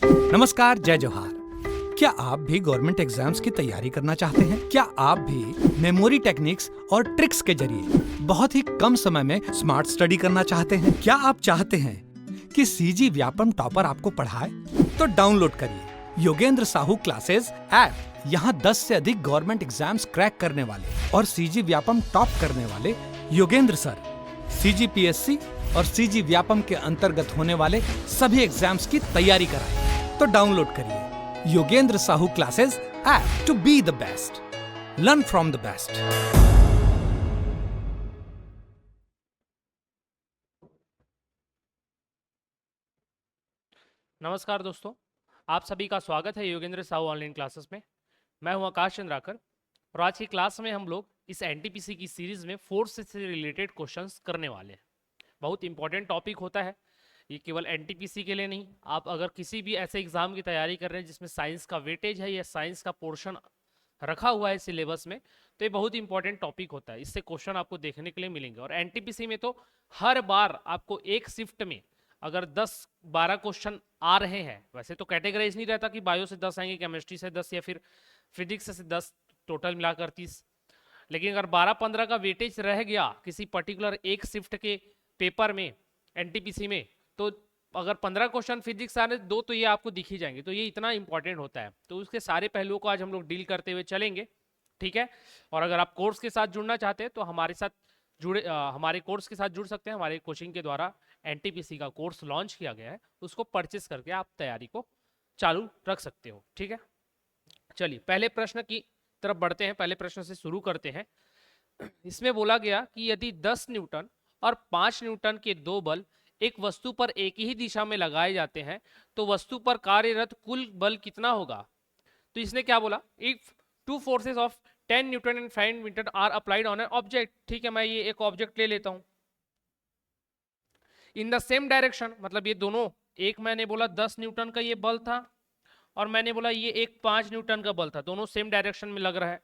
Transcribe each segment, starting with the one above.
नमस्कार, जय जोहार। क्या आप भी गवर्नमेंट एग्जाम्स की तैयारी करना चाहते हैं? क्या आप भी मेमोरी टेक्निक्स और ट्रिक्स के जरिए बहुत ही कम समय में स्मार्ट स्टडी करना चाहते हैं? क्या आप चाहते हैं कि सीजी व्यापम टॉपर आपको पढ़ाए? तो डाउनलोड करिए योगेंद्र साहू क्लासेस ऐप। यहाँ 10 से अधिक गवर्नमेंट एग्जाम्स क्रैक करने वाले और सीजी व्यापम टॉप करने वाले योगेंद्र सर सीजीपीएससी और सीजी व्यापम के अंतर्गत होने वाले सभी एग्जाम्स की तैयारी कराएं। तो डाउनलोड करिए Yogendra Sahu classes app to be the best, learn from the best. नमस्कार दोस्तों, आप सभी का स्वागत है योगेंद्र साहू ऑनलाइन क्लासेस में। मैं हूं आकाश चंद्राकर और आज की क्लास में हम लोग इस एनटीपीसी की सीरीज में फोर्स से रिलेटेड क्वेश्चंस करने वाले हैं। बहुत इंपॉर्टेंट टॉपिक होता है ये, केवल एनटीपीसी के लिए नहीं। आप अगर किसी भी ऐसे एग्जाम की तैयारी कर रहे हैं जिसमें साइंस का वेटेज है या साइंस का पोर्शन रखा हुआ है सिलेबस में, तो ये बहुत इंपॉर्टेंट टॉपिक होता है। इससे क्वेश्चन आपको देखने के लिए मिलेंगे और एनटीपीसी में तो हर बार आपको एक शिफ्ट में अगर 10-12 क्वेश्चन आ रहे हैं, वैसे तो कैटेगराइज नहीं रहता कि बायो से 10 आएंगे, केमिस्ट्री से 10 या फिर फिजिक्स से 10, टोटल मिलाकर 30। लेकिन अगर 12-15 का वेटेज रह गया किसी पर्टिकुलर एक शिफ्ट के पेपर में एनटीपीसी में, तो अगर 15 क्वेश्चन फिजिक्स आने दो तो ये आपको दिख ही जाएंगे। तो ये इतना इंपॉर्टेंट होता है, तो उसके सारे पहलुओं को आज हम लोग डील करते हुए चलेंगे, ठीक है। और अगर आप कोर्स के साथ जुड़ना चाहते हैं तो हमारे साथ हमारे कोर्स के साथ जुड़ सकते हैं। हमारे कोचिंग के द्वारा एनटीपीसी का कोर्स लॉन्च किया गया है, उसको परचेस करके आप तैयारी को चालू रख सकते हो, ठीक है। चलिए पहले प्रश्न की तरफ बढ़ते हैं। पहले प्रश्न से शुरू करते हैं। इसमें बोला गया कि यदि 10 न्यूटन और 5 न्यूटन के दो बल एक वस्तु पर एक ही दिशा में लगाए जाते हैं तो वस्तु पर कार्यरत कुल बल कितना होगा। तो इसने क्या बोला, if two forces of 10 newton and 5 newton are applied on an object. ठीक है, मैं ये एक ऑब्जेक्ट ले लेता हूं इन द सेम डायरेक्शन, मतलब ये दोनों, एक मैंने बोला 10 न्यूटन का ये बल था और मैंने बोला ये एक 5 न्यूटन का बल था, दोनों सेम डायरेक्शन में लग रहा है।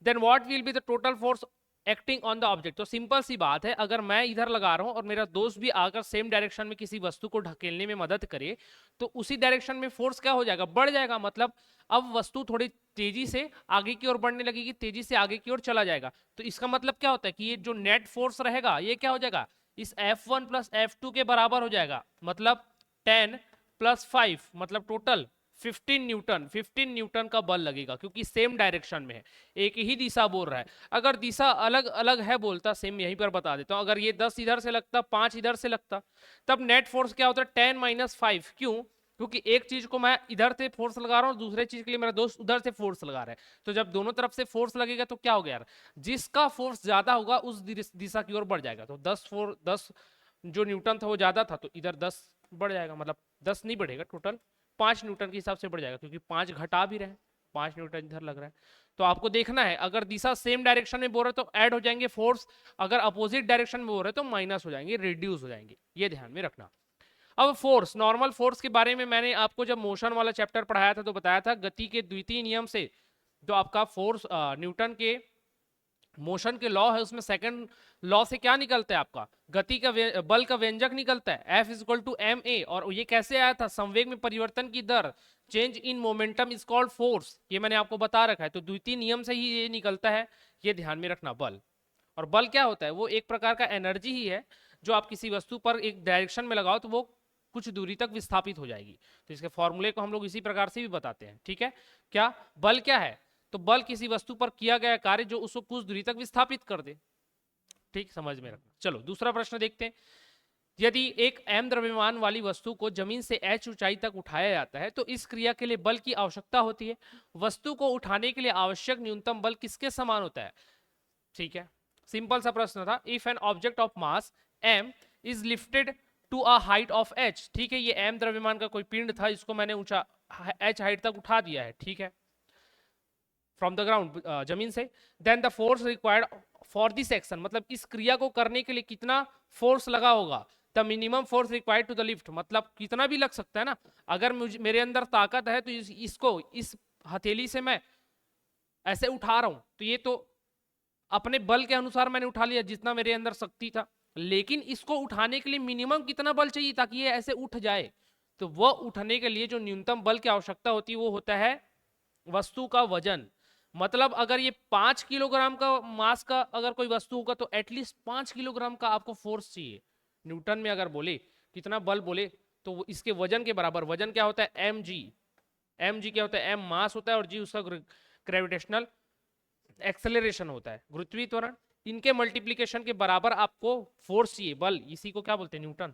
Then what will be the total force acting on the object. तो सिंपल सी बात है, अगर मैं इधर लगा रहा हूं और मेरा दोस्त भी आकर सेम डायरेक्शन में किसी वस्तु को ढकेलने में मदद करे तो उसी डायरेक्शन में फोर्स क्या हो जाएगा, बढ़ जाएगा। मतलब अब वस्तु थोड़ी तेजी से आगे की ओर बढ़ने लगेगी, तेजी से आगे की ओर चला जाएगा। तो इसका मतलब क्या होता है कि ये जो नेट फोर्स रहेगा ये क्या हो जाएगा, इस F1 प्लस F2 के बराबर हो जाएगा। मतलब 10 प्लस 5 मतलब टोटल 15 न्यूटन का बल लगेगा, क्योंकि सेम डायरेक्शन में है, एक ही दिशा बोल रहा है। अगर दिशा अलग अलग है बोलता, सेम यहीं पर बता देता हूं, अगर ये 10 इधर से लगता, 5 इधर से लगता, तब नेट फोर्स क्या होता है 10 माइनस 5। क्यों? क्योंकि एक चीज को मैं इधर से फोर्स लगा रहा हूं, दूसरे चीज के लिए मेरा दोस्त उधर से फोर्स लगा रहा है। तो जब दोनों तरफ से फोर्स लगेगा तो क्या हो गया यार, जिसका फोर्स ज्यादा होगा उस दिशा की ओर बढ़ जाएगा। तो 10 जो न्यूटन था वो ज्यादा था, तो इधर 10 बढ़ जाएगा। मतलब 10 नहीं बढ़ेगा, टोटल 5 न्यूटन के हिसाब से बढ़ जाएगा, क्योंकि 5 घटा भी रहे, 5 न्यूटन इधर लग रहा है। तो आपको देखना है, अगर दिशा सेम डायरेक्शन में बोल रहे तो ऐड हो जाएंगे फोर्स, अगर अपोजिट डायरेक्शन में बोल रहे तो माइनस हो जाएंगे, रिड्यूस हो जाएंगे। ये ध्यान में रखना। अब फोर्स, नॉर्मल फोर्स के बारे में मैंने आपको जब मोशन वाला चैप्टर पढ़ाया था तो बताया था, गति के द्वितीय नियम से जो आपका फोर्स न्यूटन के मोशन के लॉ है उसमें सेकंड लॉ से क्या निकलता है, आपका गति का बल का व्यंजक निकलता है F is equal to ma। और ये कैसे आया था, संवेग में परिवर्तन की दर, change in momentum is called force, ये मैंने आपको बता रखा है। तो द्वितीय नियम से ही ये निकलता है, ये ध्यान में रखना। बल, और बल क्या होता है, वो एक प्रकार का एनर्जी ही है जो आप किसी वस्तु पर एक डायरेक्शन में लगाओ तो वो कुछ दूरी तक विस्थापित हो जाएगी। तो इसके फॉर्मूले को हम लोग इसी प्रकार से भी बताते हैं, ठीक है। क्या बल क्या है, तो बल किसी वस्तु पर किया गया कार्य जो उसको कुछ दूरी तक विस्थापित कर दे, ठीक, समझ में रखना। चलो दूसरा प्रश्न देखते हैं। यदि एक m द्रव्यमान वाली वस्तु को जमीन से h ऊंचाई तक उठाया जाता है तो इस क्रिया के लिए बल की आवश्यकता होती है। वस्तु को उठाने के लिए आवश्यक न्यूनतम बल किसके समान होता है, ठीक है। सिंपल सा प्रश्न था। If an object of mass m is lifted to a height of h, ठीक है, ये m द्रव्यमान का कोई पिंड था, इसको मैंने ऊंचा h हाइट तक उठा दिया है, ठीक है, फ्रॉम द ग्राउंड, जमीन से। Then the force required for this action, मतलब इस क्रिया को करने के लिए कितना फोर्स लगा होगा। The minimum force required to the lift, मतलब कितना भी लग सकता है ना। अगर मेरे अंदर ताकत है तो इसको इस हथेली से मैं ऐसे उठा रहा हूं तो ये तो अपने बल के अनुसार मैंने उठा लिया जितना मेरे अंदर शक्ति था, लेकिन इसको उठाने के लिए मिनिमम कितना बल चाहिए ताकि ये ऐसे उठ जाए। तो वह उठने के लिए जो न्यूनतम बल की आवश्यकता होती है वो होता है वस्तु का वजन। मतलब अगर ये 5 किलोग्राम का मास का अगर कोई वस्तु होगा तो एटलीस्ट 5 किलोग्राम का आपको फोर्स चाहिए। न्यूटन में अगर बोले कितना बल बोले तो वो इसके वजन के बराबर। वजन क्या होता है? M G. एम जी क्या होता है? एम मास होता है और जी उसका ग्रेविटेशनल एक्सेलरेशन होता है, गुरुत्वीय त्वरण। इनके मल्टीप्लीकेशन के बराबर आपको फोर्स चाहिए, बल। इसी को क्या बोलते हैं? न्यूटन।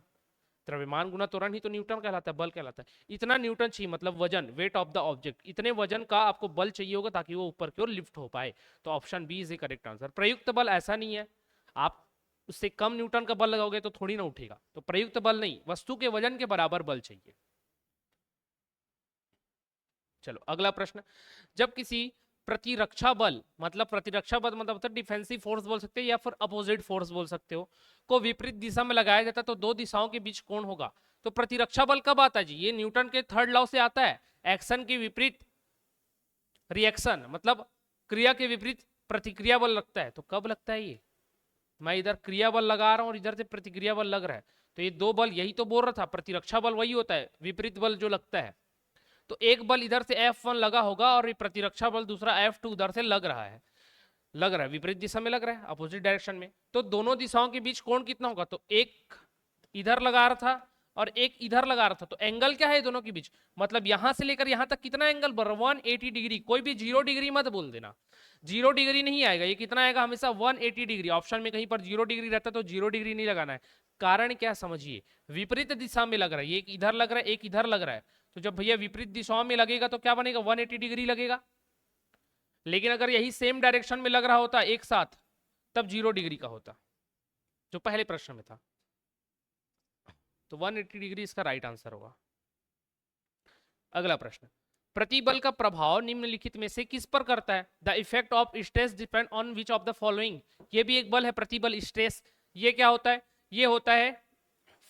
द्रव्यमान गुना त्वरण ही तो न्यूटन कहलाता है, बल कहलाता है। इतना न्यूटन चाहिए, मतलब वजन, वेट ऑफ द ऑब्जेक्ट। इतने वजन का आपको बल चाहिए होगा ताकि वो ऊपर की ओर लिफ्ट हो पाए। तो option B is a correct answer. प्रयुक्त बल ऐसा नहीं है, आप उससे कम न्यूटन का बल लगाओगे तो थोड़ी ना उठेगा। तो प्रयुक्त बल नहीं, वस्तु के वजन के बराबर बल चाहिए। चलो अगला प्रश्न। जब किसी प्रतिरक्षा बल, मतलब प्रतिरक्षा बल मतलब डिफेंसिव फोर्स बोल सकते हो या फिर अपोजिट फोर्स बोल सकते हो, को विपरीत दिशा में लगाया जाता है तो दो दिशाओं के बीच कौन होगा? तो प्रतिरक्षा बल कब आता है जी? ये न्यूटन के थर्ड लॉ से आता है। एक्शन के विपरीत रिएक्शन, मतलब क्रिया के विपरीत प्रतिक्रिया बल लगता है। तो कब लगता है ये? मैं इधर क्रिया बल लगा रहा हूं और इधर से प्रतिक्रिया बल लग रहा है, तो ये दो बल, यही तो बोल रहा था, प्रतिरक्षा बल वही होता है, विपरीत बल जो लगता है। तो एक बल इधर से F1 लगा होगा और ये प्रतिरक्षा बल दूसरा F2 उधर से लग रहा है, विपरीत दिशा में लग रहा है, अपोजिट डायरेक्शन में। तो दोनों दिशाओं के बीच कोण कितना होगा? तो एक इधर लगा रहा था और एक इधर लगा रहा था, तो एंगल क्या है दोनों के बीच? मतलब यहां से लेकर यहां तक कितना एंगल बढ़ रहा है? 180 डिग्री। कोई भी 0 डिग्री मत बोल देना, 0 डिग्री नहीं आएगा। ये कितना आएगा? हमेशा 180 डिग्री। ऑप्शन में कहीं पर 0 डिग्री रहता है तो 0 डिग्री नहीं लगाना है। कारण क्या समझिए, विपरीत दिशा में लग रहा है, एक इधर लग रहा है एक इधर लग रहा है। तो जब भैया विपरीत दिशाओं में लगेगा तो क्या बनेगा? 180 डिग्री लगेगा। लेकिन अगर यही सेम डायरेक्शन में लग रहा होता एक साथ, तब 0 डिग्री का होता, जो पहले प्रश्न में था। तो 180 डिग्री इसका राइट आंसर होगा। अगला प्रश्न। प्रतिबल का प्रभाव निम्नलिखित में से किस पर करता है? The effect of stress depend on which of the following. ये भी एक बल है, प्रतिबल, स्ट्रेस। ये क्या होता है? ये होता है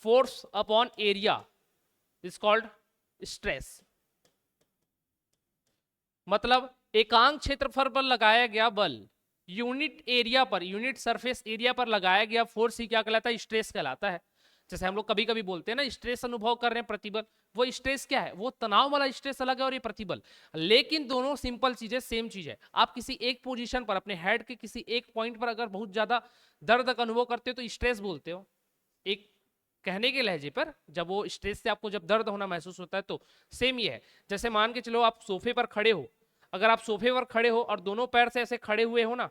force upon area, is called stress. मतलब एकांक क्षेत्रफल पर लगाया गया बल यूनिट एरिया पर, यूनिट सरफेस एरिया पर लगाया गया फोर्स ही क्या कहलाता है? स्ट्रेस कहलाता है। जैसे हम लोग कभी कभी बोलते हैं ना स्ट्रेस अनुभव कर रहे हैं, प्रतिबल, वो स्ट्रेस क्या है? वो तनाव वाला स्ट्रेस अलग है और ये प्रतिबल। लेकिन दोनों सिंपल चीजें, सेम चीज है। आप किसी एक पोजीशन पर, अपने हेड के किसी एक पॉइंट पर अगर बहुत ज्यादा दर्द का अनुभव करते हो तो स्ट्रेस बोलते हो, एक कहने के लहजे पर। जब वो स्ट्रेस से आपको जब दर्द होना महसूस होता है तो सेम ये है। जैसे मान के चलो आप सोफे पर खड़े हो, अगर आप सोफे पर खड़े हो और दोनों पैर से ऐसे खड़े हुए हो ना,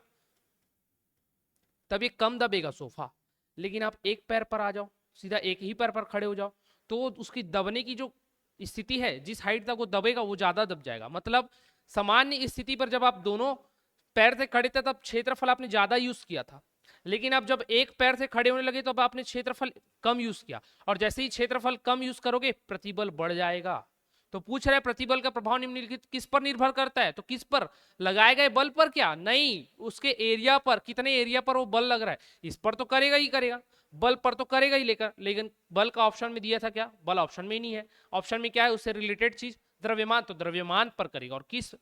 तब ये कम दबेगा सोफा। लेकिन आप एक पैर पर आ जाओ, सीधा एक ही पैर पर खड़े हो जाओ, तो उसकी दबने की जो स्थिति है, जिस हाइट तक वो दबेगा वो ज्यादा दब जाएगा। मतलब सामान्य स्थिति पर जब आप दोनों पैर से खड़े थे तब क्षेत्रफल आपने ज्यादा यूज किया था, लेकिन अब जब एक पैर से खड़े होने लगे तो अब आपने क्षेत्रफल कम यूज किया, और जैसे ही क्षेत्रफल कम यूज करोगे प्रतिबल बढ़ जाएगा। तो पूछ रहे प्रतिबल का प्रभाव निम्नलिखित किस पर निर्भर करता है? तो किस पर? लगाए गए बल पर? क्या नहीं, उसके एरिया पर, कितने एरिया पर वो बल लग रहा है, इस पर तो करेगा ही करेगा, बल पर तो करेगा ही। लेकिन बल का ऑप्शन में दिया था क्या? बल ऑप्शन में ही नहीं है। ऑप्शन में क्या है? उससे रिलेटेड चीज द्रव्यमान, तो द्रव्यमान पर करेगा। और किस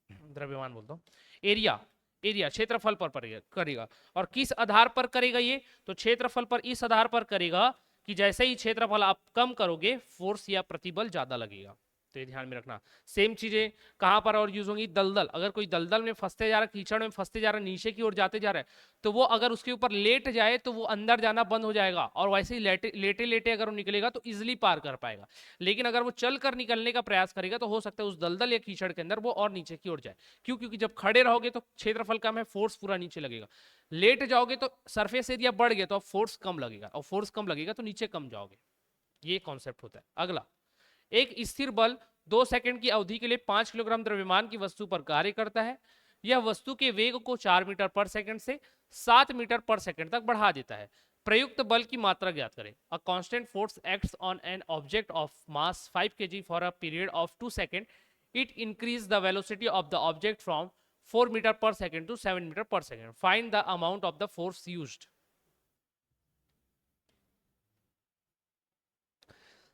द्रव्यमान बोलता हूँ, एरिया, एरिया क्षेत्रफल पर करेगा। और किस आधार पर करेगा ये? तो क्षेत्रफल पर इस आधार पर करेगा कि जैसे ही क्षेत्रफल आप कम करोगे फोर्स या प्रतिबल ज्यादा लगेगा। तो ये ध्यान में रखना। सेम चीजें कहां पर और यूज होंगी? दलदल। अगर कोई दलदल में फंसते जा रहा है, कीचड़ में फंसते जा रहा है, नीचे की ओर जाते जा रहा है, तो वो अगर उसके ऊपर लेट जाए तो वो अंदर जाना बंद हो जाएगा, और वैसे ही लेटे लेटे अगर वो निकलेगा तो इजिली पार कर पाएगा। लेकिन अगर वो चल कर निकलने का प्रयास करेगा तो हो सकता है उस दलदल या कीचड़ के अंदर वो और नीचे की ओर जाए। क्यों? क्योंकि जब खड़े रहोगे तो क्षेत्रफल कम है, फोर्स पूरा नीचे लगेगा। लेट जाओगे तो सरफेस एरिया बढ़ गया तो अब फोर्स कम लगेगा, और फोर्स कम लगेगा तो नीचे कम जाओगे। ये कॉन्सेप्ट होता है। अगला, एक स्थिर बल 2 सेकंड की अवधि के लिए 5 किलोग्राम द्रव्यमान की वस्तु पर कार्य करता है। यह वस्तु के वेग को 4 मीटर पर सेकंड से 7 मीटर पर सेकंड तक बढ़ा देता है। प्रयुक्त बल की मात्रा ज्ञात करें। A constant force acts on an object of mass 5 kg for a period of 2 second. It increase the velocity of the object from 4 metre per second to 7 metre per second. Find the amount of the force used.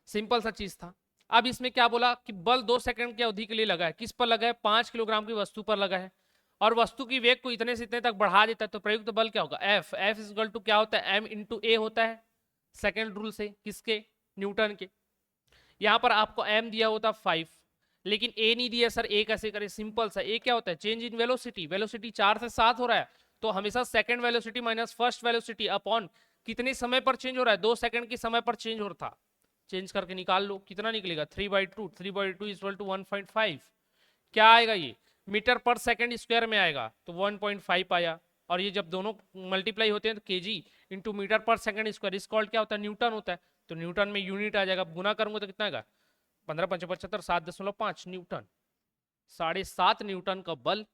Simple सा चीज था। अब इसमें क्या बोला कि बल 2 second की अवधि के लिए लगा है। किस पर लगा है? 5 किलोग्राम की वस्तु पर लगा है, और वस्तु की वेग को इतने से इतने तक बढ़ा देता है। तो प्रयुक्त बल क्या होगा? F. F is equal to क्या होता है? एम इंटू ए होता है, सेकेंड रूल से। किसके? न्यूटन के। यहाँ पर आपको m दिया होता 5, लेकिन a नहीं दिया सर, a कैसे करें? सिंपल सा, a क्या होता है? चेंज इन वेलोसिटी, वेलोसिटी 4 से 7 हो रहा है, तो हमेशा second velocity minus first velocity upon कितने समय पर चेंज हो रहा है? 2 सेकंड के समय पर चेंज हो रहा था, चेंज करके निकाल लो, कितना निकलेगा? 3/2, 3/2 इक्वल टू 1.5, क्या आएगा ये? मीटर पर सेकंड स्क्वायर में आएगा, तो 1.5 आया। और ये जब दोनों मल्टीप्लाई होते हैं तो KG into metre per second square, इस कॉल्ड क्या होता है? न्यूटन होता है, तो न्यूटन में यूनिट आ जाएगा, गुना करूंगा तो कितना आएगा? 15 5 75 7.5 न्यूटन, 7.5 न्यूटन का बल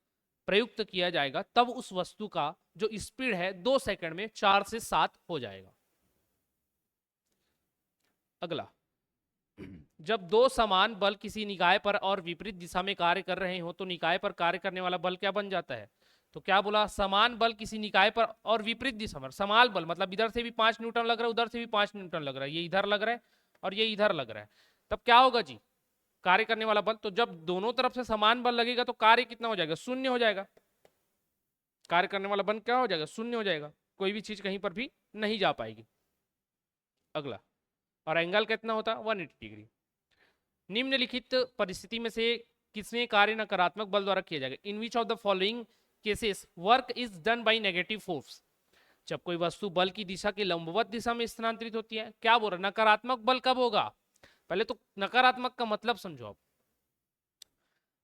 प्रयुक्त किया जाएगा, तब उस वस्तु का जो स्पीड है 2 सेकंड में 4 से 7 हो जाएगा। अगला, जब दो समान बल किसी निकाय पर और विपरीत दिशा में कार्य कर रहे हो तो निकाय पर कार्य करने वाला बल क्या बन जाता है? तो क्या बोला? समान बल किसी निकाय पर और विपरीत दिशा में, समान बल मतलब इधर से भी 5 न्यूटन लग रहा है, उधर से भी 5 न्यूटन लग रहा है, ये इधर लग रहा है और ये इधर लग रहा है, तब क्या होगा जी? कार्य करने वाला बल, तो जब दोनों तरफ से समान बल लगेगा तो कार्य कितना हो जाएगा? शून्य हो जाएगा। कार्य करने वाला बल क्या हो जाएगा? शून्य हो जाएगा, कोई भी चीज कहीं पर भी नहीं जा पाएगी। अगला, और एंगल कितना होता है? 180 डिग्री। निम्नलिखित परिस्थिति में से किसमें कार्य नकारात्मक बल द्वारा किया जाएगा? In which of the following cases work is done by negative force? जब कोई वस्तु बल की दिशा के लंबवत दिशा में स्थानांतरित होती है। क्या बोल रहा है? नकारात्मक बल कब होगा? पहले तो नकारात्मक का मतलब समझो। अब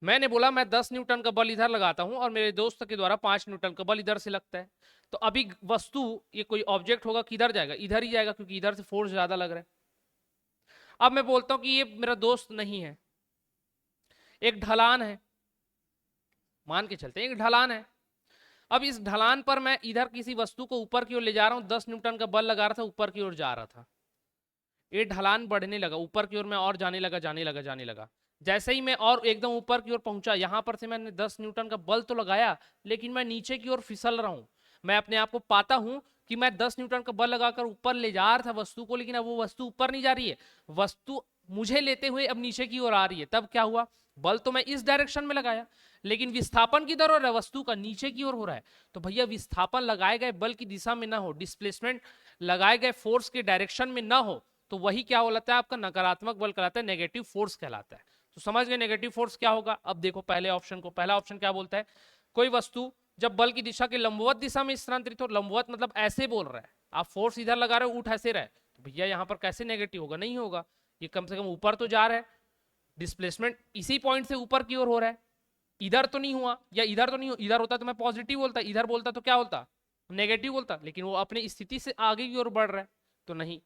मैंने बोला मैं 10 न्यूटन का बल इधर लगाता हूं और मेरे दोस्त के द्वारा 5 न्यूटन का बल इधर से लगता है, तो अभी वस्तु, ये कोई ऑब्जेक्ट होगा, किधर जाएगा? इधर ही जाएगा, क्योंकि इधर से फोर्स ज्यादा लग रहा है। अब मैं बोलता हूं कि ये मेरा दोस्त नहीं है, एक ढलान है, मान के चलते हैं एक ढलान है। अब इस ढलान पर मैं इधर किसी वस्तु को ऊपर की ओर ले जा रहा हूं, 10 न्यूटन का बल लगा रहा था, ऊपर की ओर जा रहा था, ये ढलान बढ़ने लगा, ऊपर की ओर मैं और जाने लगा, जाने लगा, जाने लगा। जैसे ही मैं और एकदम ऊपर की ओर पहुंचा, यहां पर से मैंने 10 न्यूटन का बल तो लगाया, लेकिन मैं नीचे की ओर फिसल रहा हूं। मैं अपने आप को पाता हूं कि मैं 10 न्यूटन का बल लगाकर ऊपर ले जा रहा था वस्तु को, लेकिन अब वो वस्तु ऊपर नहीं जा रही है, वस्तु मुझे लेते हुए अब नीचे की ओर आ रही है। तब क्या हुआ? बल तो मैं इस डायरेक्शन में लगाया, लेकिन विस्थापन किधर हो रहा है? वस्तु का नीचे की ओर हो रहा है। तो भैया विस्थापन लगाए गए बल की दिशा में ना हो, डिस्प्लेसमेंट लगाए गए फोर्स के डायरेक्शन में ना हो, तो वही क्या होता है? आपका नकारात्मक बल कहलाता है, नेगेटिव फोर्स कहलाता है। तो समझ गए नेगेटिव फोर्स क्या होगा? अब देखो पहले ऑप्शन को, पहला ऑप्शन क्या बोलता है? कोई वस्तु जब बल की दिशा के लंबवत दिशा में स्थानांतरित हो, लंबवत मतलब ऐसे बोल रहा है, आप फोर्स इधर लगा रहे हो, उठ ऐसे रहे, तो भैया यहाँ पर कैसे नेगेटिव होगा? नहीं होगा, ये कम से कम ऊपर तो जा रहा है, डिस्प्लेसमेंट इसी पॉइंट से ऊपर की ओर हो रहा है, इधर तो नहीं हुआ, या इधर तो नहीं हो, इधर होता तो मैं पॉजिटिव बोलता, इधर बोलता तो क्या होता? नेगेटिव बोलता, लेकिन वो अपनी स्थिति से आगे की ओर बढ़ रहा है, तो नहीं,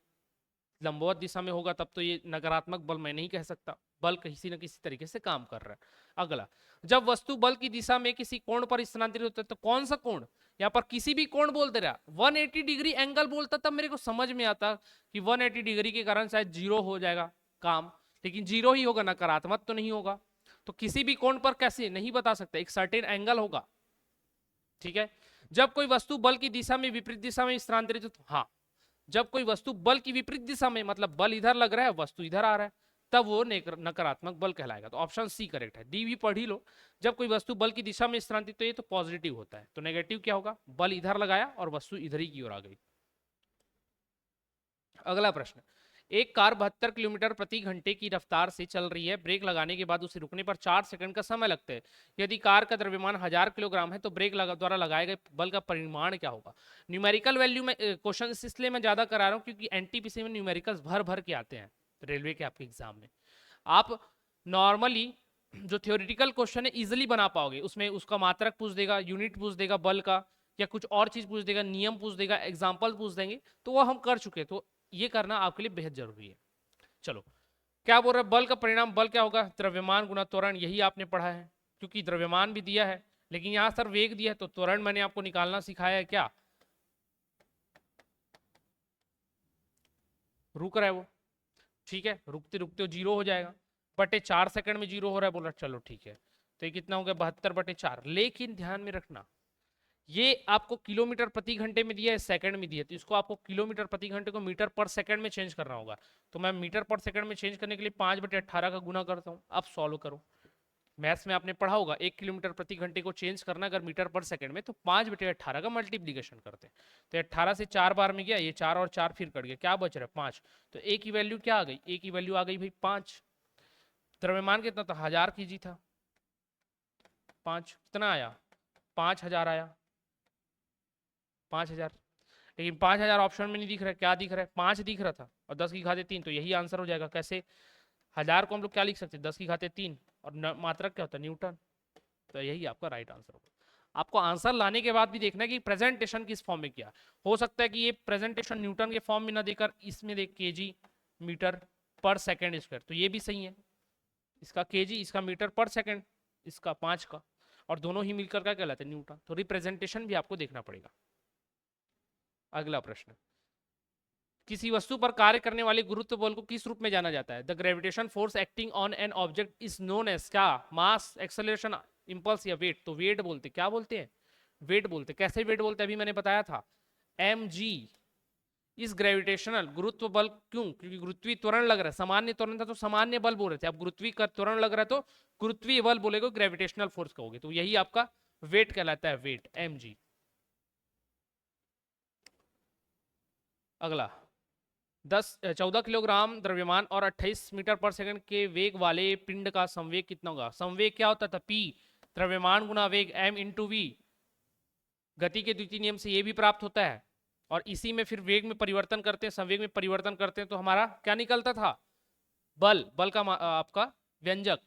लंबवत दिशा में होगा तब तो ये नकारात्मक बल मैं नहीं कह सकता, बल किसी न किसी तरीके से काम कर रहा है। अगला, जब वस्तु बल की दिशा में किसी कोण पर स्थानांतरित होता है, तो कौन सा कोण? यहाँ पर किसी भी कोण बोल दे रहा, 180 डिग्री एंगल बोलता तब मेरे को समझ में आता कि 180 डिग्री के कारण शायद जीरो हो जाएगा काम, लेकिन जीरो ही होगा, नकारात्मक तो नहीं होगा। तो किसी भी कोण पर कैसे नहीं बता सकते, एक सर्टेन एंगल होगा, ठीक है। जब कोई वस्तु बल की दिशा में विपरीत दिशा में स्थानांतरित हो, हाँ, जब कोई वस्तु बल की विपरीत दिशा में, मतलब बल इधर लग रहा है, वस्तु इधर आ रहा है, तब वो नकारात्मक बल कहलाएगा। तो ऑप्शन सी करेक्ट है, डी भी पढ़ ही लो। जब कोई वस्तु बल की दिशा में स्थानांतरित, तो ये तो पॉजिटिव होता है, तो नेगेटिव क्या होगा? बल इधर लगाया और वस्तु इधर ही की ओर आ गई। अगला प्रश्न, एक कार 72 किलोमीटर प्रति घंटे की रफ्तार से चल रही है, ब्रेक लगाने के बाद उसे रुकने पर 4 सेकंड का समय लगता है। यदि कार का द्रव्यमान 1000 किलोग्राम है तो ब्रेक द्वारा लगाए गए बल का परिमाण क्या होगा? न्यूमेरिकल वैल्यू में क्वेश्चन इसलिए मैं ज्यादा करा रहा हूँ क्योंकि एनटीपीसी में न्यूमेरिकल्स भर भर के आते हैं रेलवे के आपके एग्जाम में। आप नॉर्मली जो थ्योरेटिकल क्वेश्चन है इजिली बना पाओगे, उसमें उसका मात्रक पूछ देगा, यूनिट पूछ देगा बल का, या कुछ और चीज पूछ देगा, नियम पूछ देगा, एग्जाम्पल पूछ देंगे, तो वो हम कर चुके, तो ये करना आपके लिए बेहद जरूरी है। चलो, क्या बोल रहे हैं? बल का परिणाम बल क्या होगा? द्रव्यमान गुना त्वरण, यही आपने पढ़ा है, क्योंकि द्रव्यमान भी दिया है, लेकिन यहां सर वेग दिया है, तो त्वरण मैंने आपको निकालना सिखाया है, क्या रुक रहा है वो, ठीक है, रुकते रुकते जीरो हो जाएगा, बटे 4 सेकंड में जीरो हो रहा है, बोला चलो ठीक है, तो ये कितना हो गया? 72/4। लेकिन ध्यान में रखना, ये आपको किलोमीटर प्रति घंटे में दिया है, सेकंड में दिया है, तो इसको आपको किलोमीटर प्रति घंटे को मीटर पर सेकंड में चेंज करना होगा। तो मैं मीटर पर सेकंड में चेंज करने के लिए 5/18 का गुना करता हूँ। अब सॉल्व करो, मैथ्स में आपने पढ़ा होगा 1 किलोमीटर प्रति घंटे को चेंज करना अगर मीटर पर सेकंड में, तो 5/18 का मल्टीप्लीकेशन करते हैं। तो 18 से 4 बार में गया, ये 4 और 4 फिर कट गया, क्या बच रहा है 5। तो ए की वैल्यू क्या आ गई, ए की वैल्यू आ गई भाई 5। द्रव्यमान कितना था, 1000 kg था, 5 कितना आया, 5000 आया, 5000। लेकिन 5000 ऑप्शन में नहीं दिख रहा है, क्या दिख रहा है, 5 दिख रहा था और 10 की घाते 3, तो यही आंसर हो जाएगा। कैसे, 1000 को हम लोग क्या लिख सकते हैं, 10 की घाते 3, और मात्रक क्या होता है, न्यूटन। तो यही आपका राइट आंसर होगा। आपको आंसर लाने के बाद भी देखना है कि प्रेजेंटेशन किस फॉर्म में किया। हो सकता है कि ये प्रेजेंटेशन न्यूटन के फॉर्म में ना देकर इसमें देख केजी मीटर पर सेकेंड स्क्वायर, तो ये भी सही है, इसका केजी, इसका मीटर पर सेकेंड, इसका 5 का, और दोनों ही मिलकर क्या कहलाते हैं, न्यूटन। तो रिप्रेजेंटेशन भी आपको देखना पड़ेगा। अगला प्रश्न, किसी वस्तु पर कार्य करने वाले गुरुत्व बल को किस रूप में जाना जाता है। The gravitation force acting on an object is known as क्या, मास, एक्सेलरेशन, इंपल्स या वेट। तो वेट बोलते, क्या बोलते हैं, वेट बोलते। कैसे वेट बोलते हैं, अभी मैंने बताया था, mg इस ग्रेविटेशनल, गुरुत्व बल, क्यों, क्योंकि गुरुत्वीय त्वरण लग रहा है, सामान्य त्वरण था तो सामान्य बल बोल रहे थे, अब गुरुत्वीय का त्वरण लग रहा है तो गुरुत्वीय बल बोलेगे, ग्रेविटेशनल फोर्स कहोगे, तो यही आपका वेट कहलाता है, वेट mg। अगला, 14 किलोग्राम द्रव्यमान और 28 मीटर पर सेकंड के वेग वाले पिंड का संवेग कितना होगा। संवेग क्या होता था, p द्रव्यमान गुना वेग m इंटू वी। गति के द्वितीय नियम से ये भी प्राप्त होता है, और इसी में फिर वेग में परिवर्तन करते हैं, संवेग में परिवर्तन करते हैं, तो हमारा क्या निकलता था, बल। बल का आपका व्यंजक,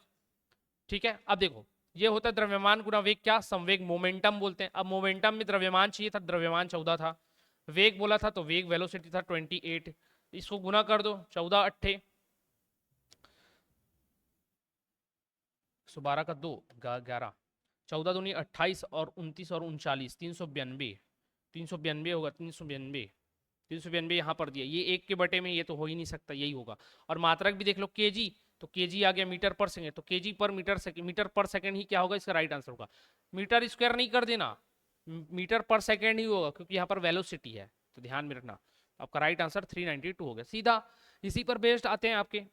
ठीक है। अब देखो, ये होता है द्रव्यमान गुना वेग, क्या, संवेग, मोमेंटम बोलते हैं। अब मोमेंटम में द्रव्यमान चाहिए था, द्रव्यमान 14 था, वेग बोला था तो वेग, वेलोसिटी था 28, इसको गुना कर दो, 14 8 112 का 2 11, 14 दूनी 28 और 29 और 39, 392, 392 होगा, 392 यहाँ पर दिया, ये 1 के बटे में, ये तो हो ही नहीं सकता, यही होगा। और मात्रक भी देख लो, केजी, तो केजी आ गया मीटर पर सेकंड, तो केजी पर metre second, metre per second ही क्या होगा, इसका राइट आंसर होगा। मीटर स्क्वायर नहीं कर देना, मीटर पर सेकंड ही होगा, क्योंकि यहाँ पर वेलोसिटी है, तो ध्यान में रखना। आपका राइट आंसर 392 हो गया। सीधा इसी पर बेस्ड आते हैं आपके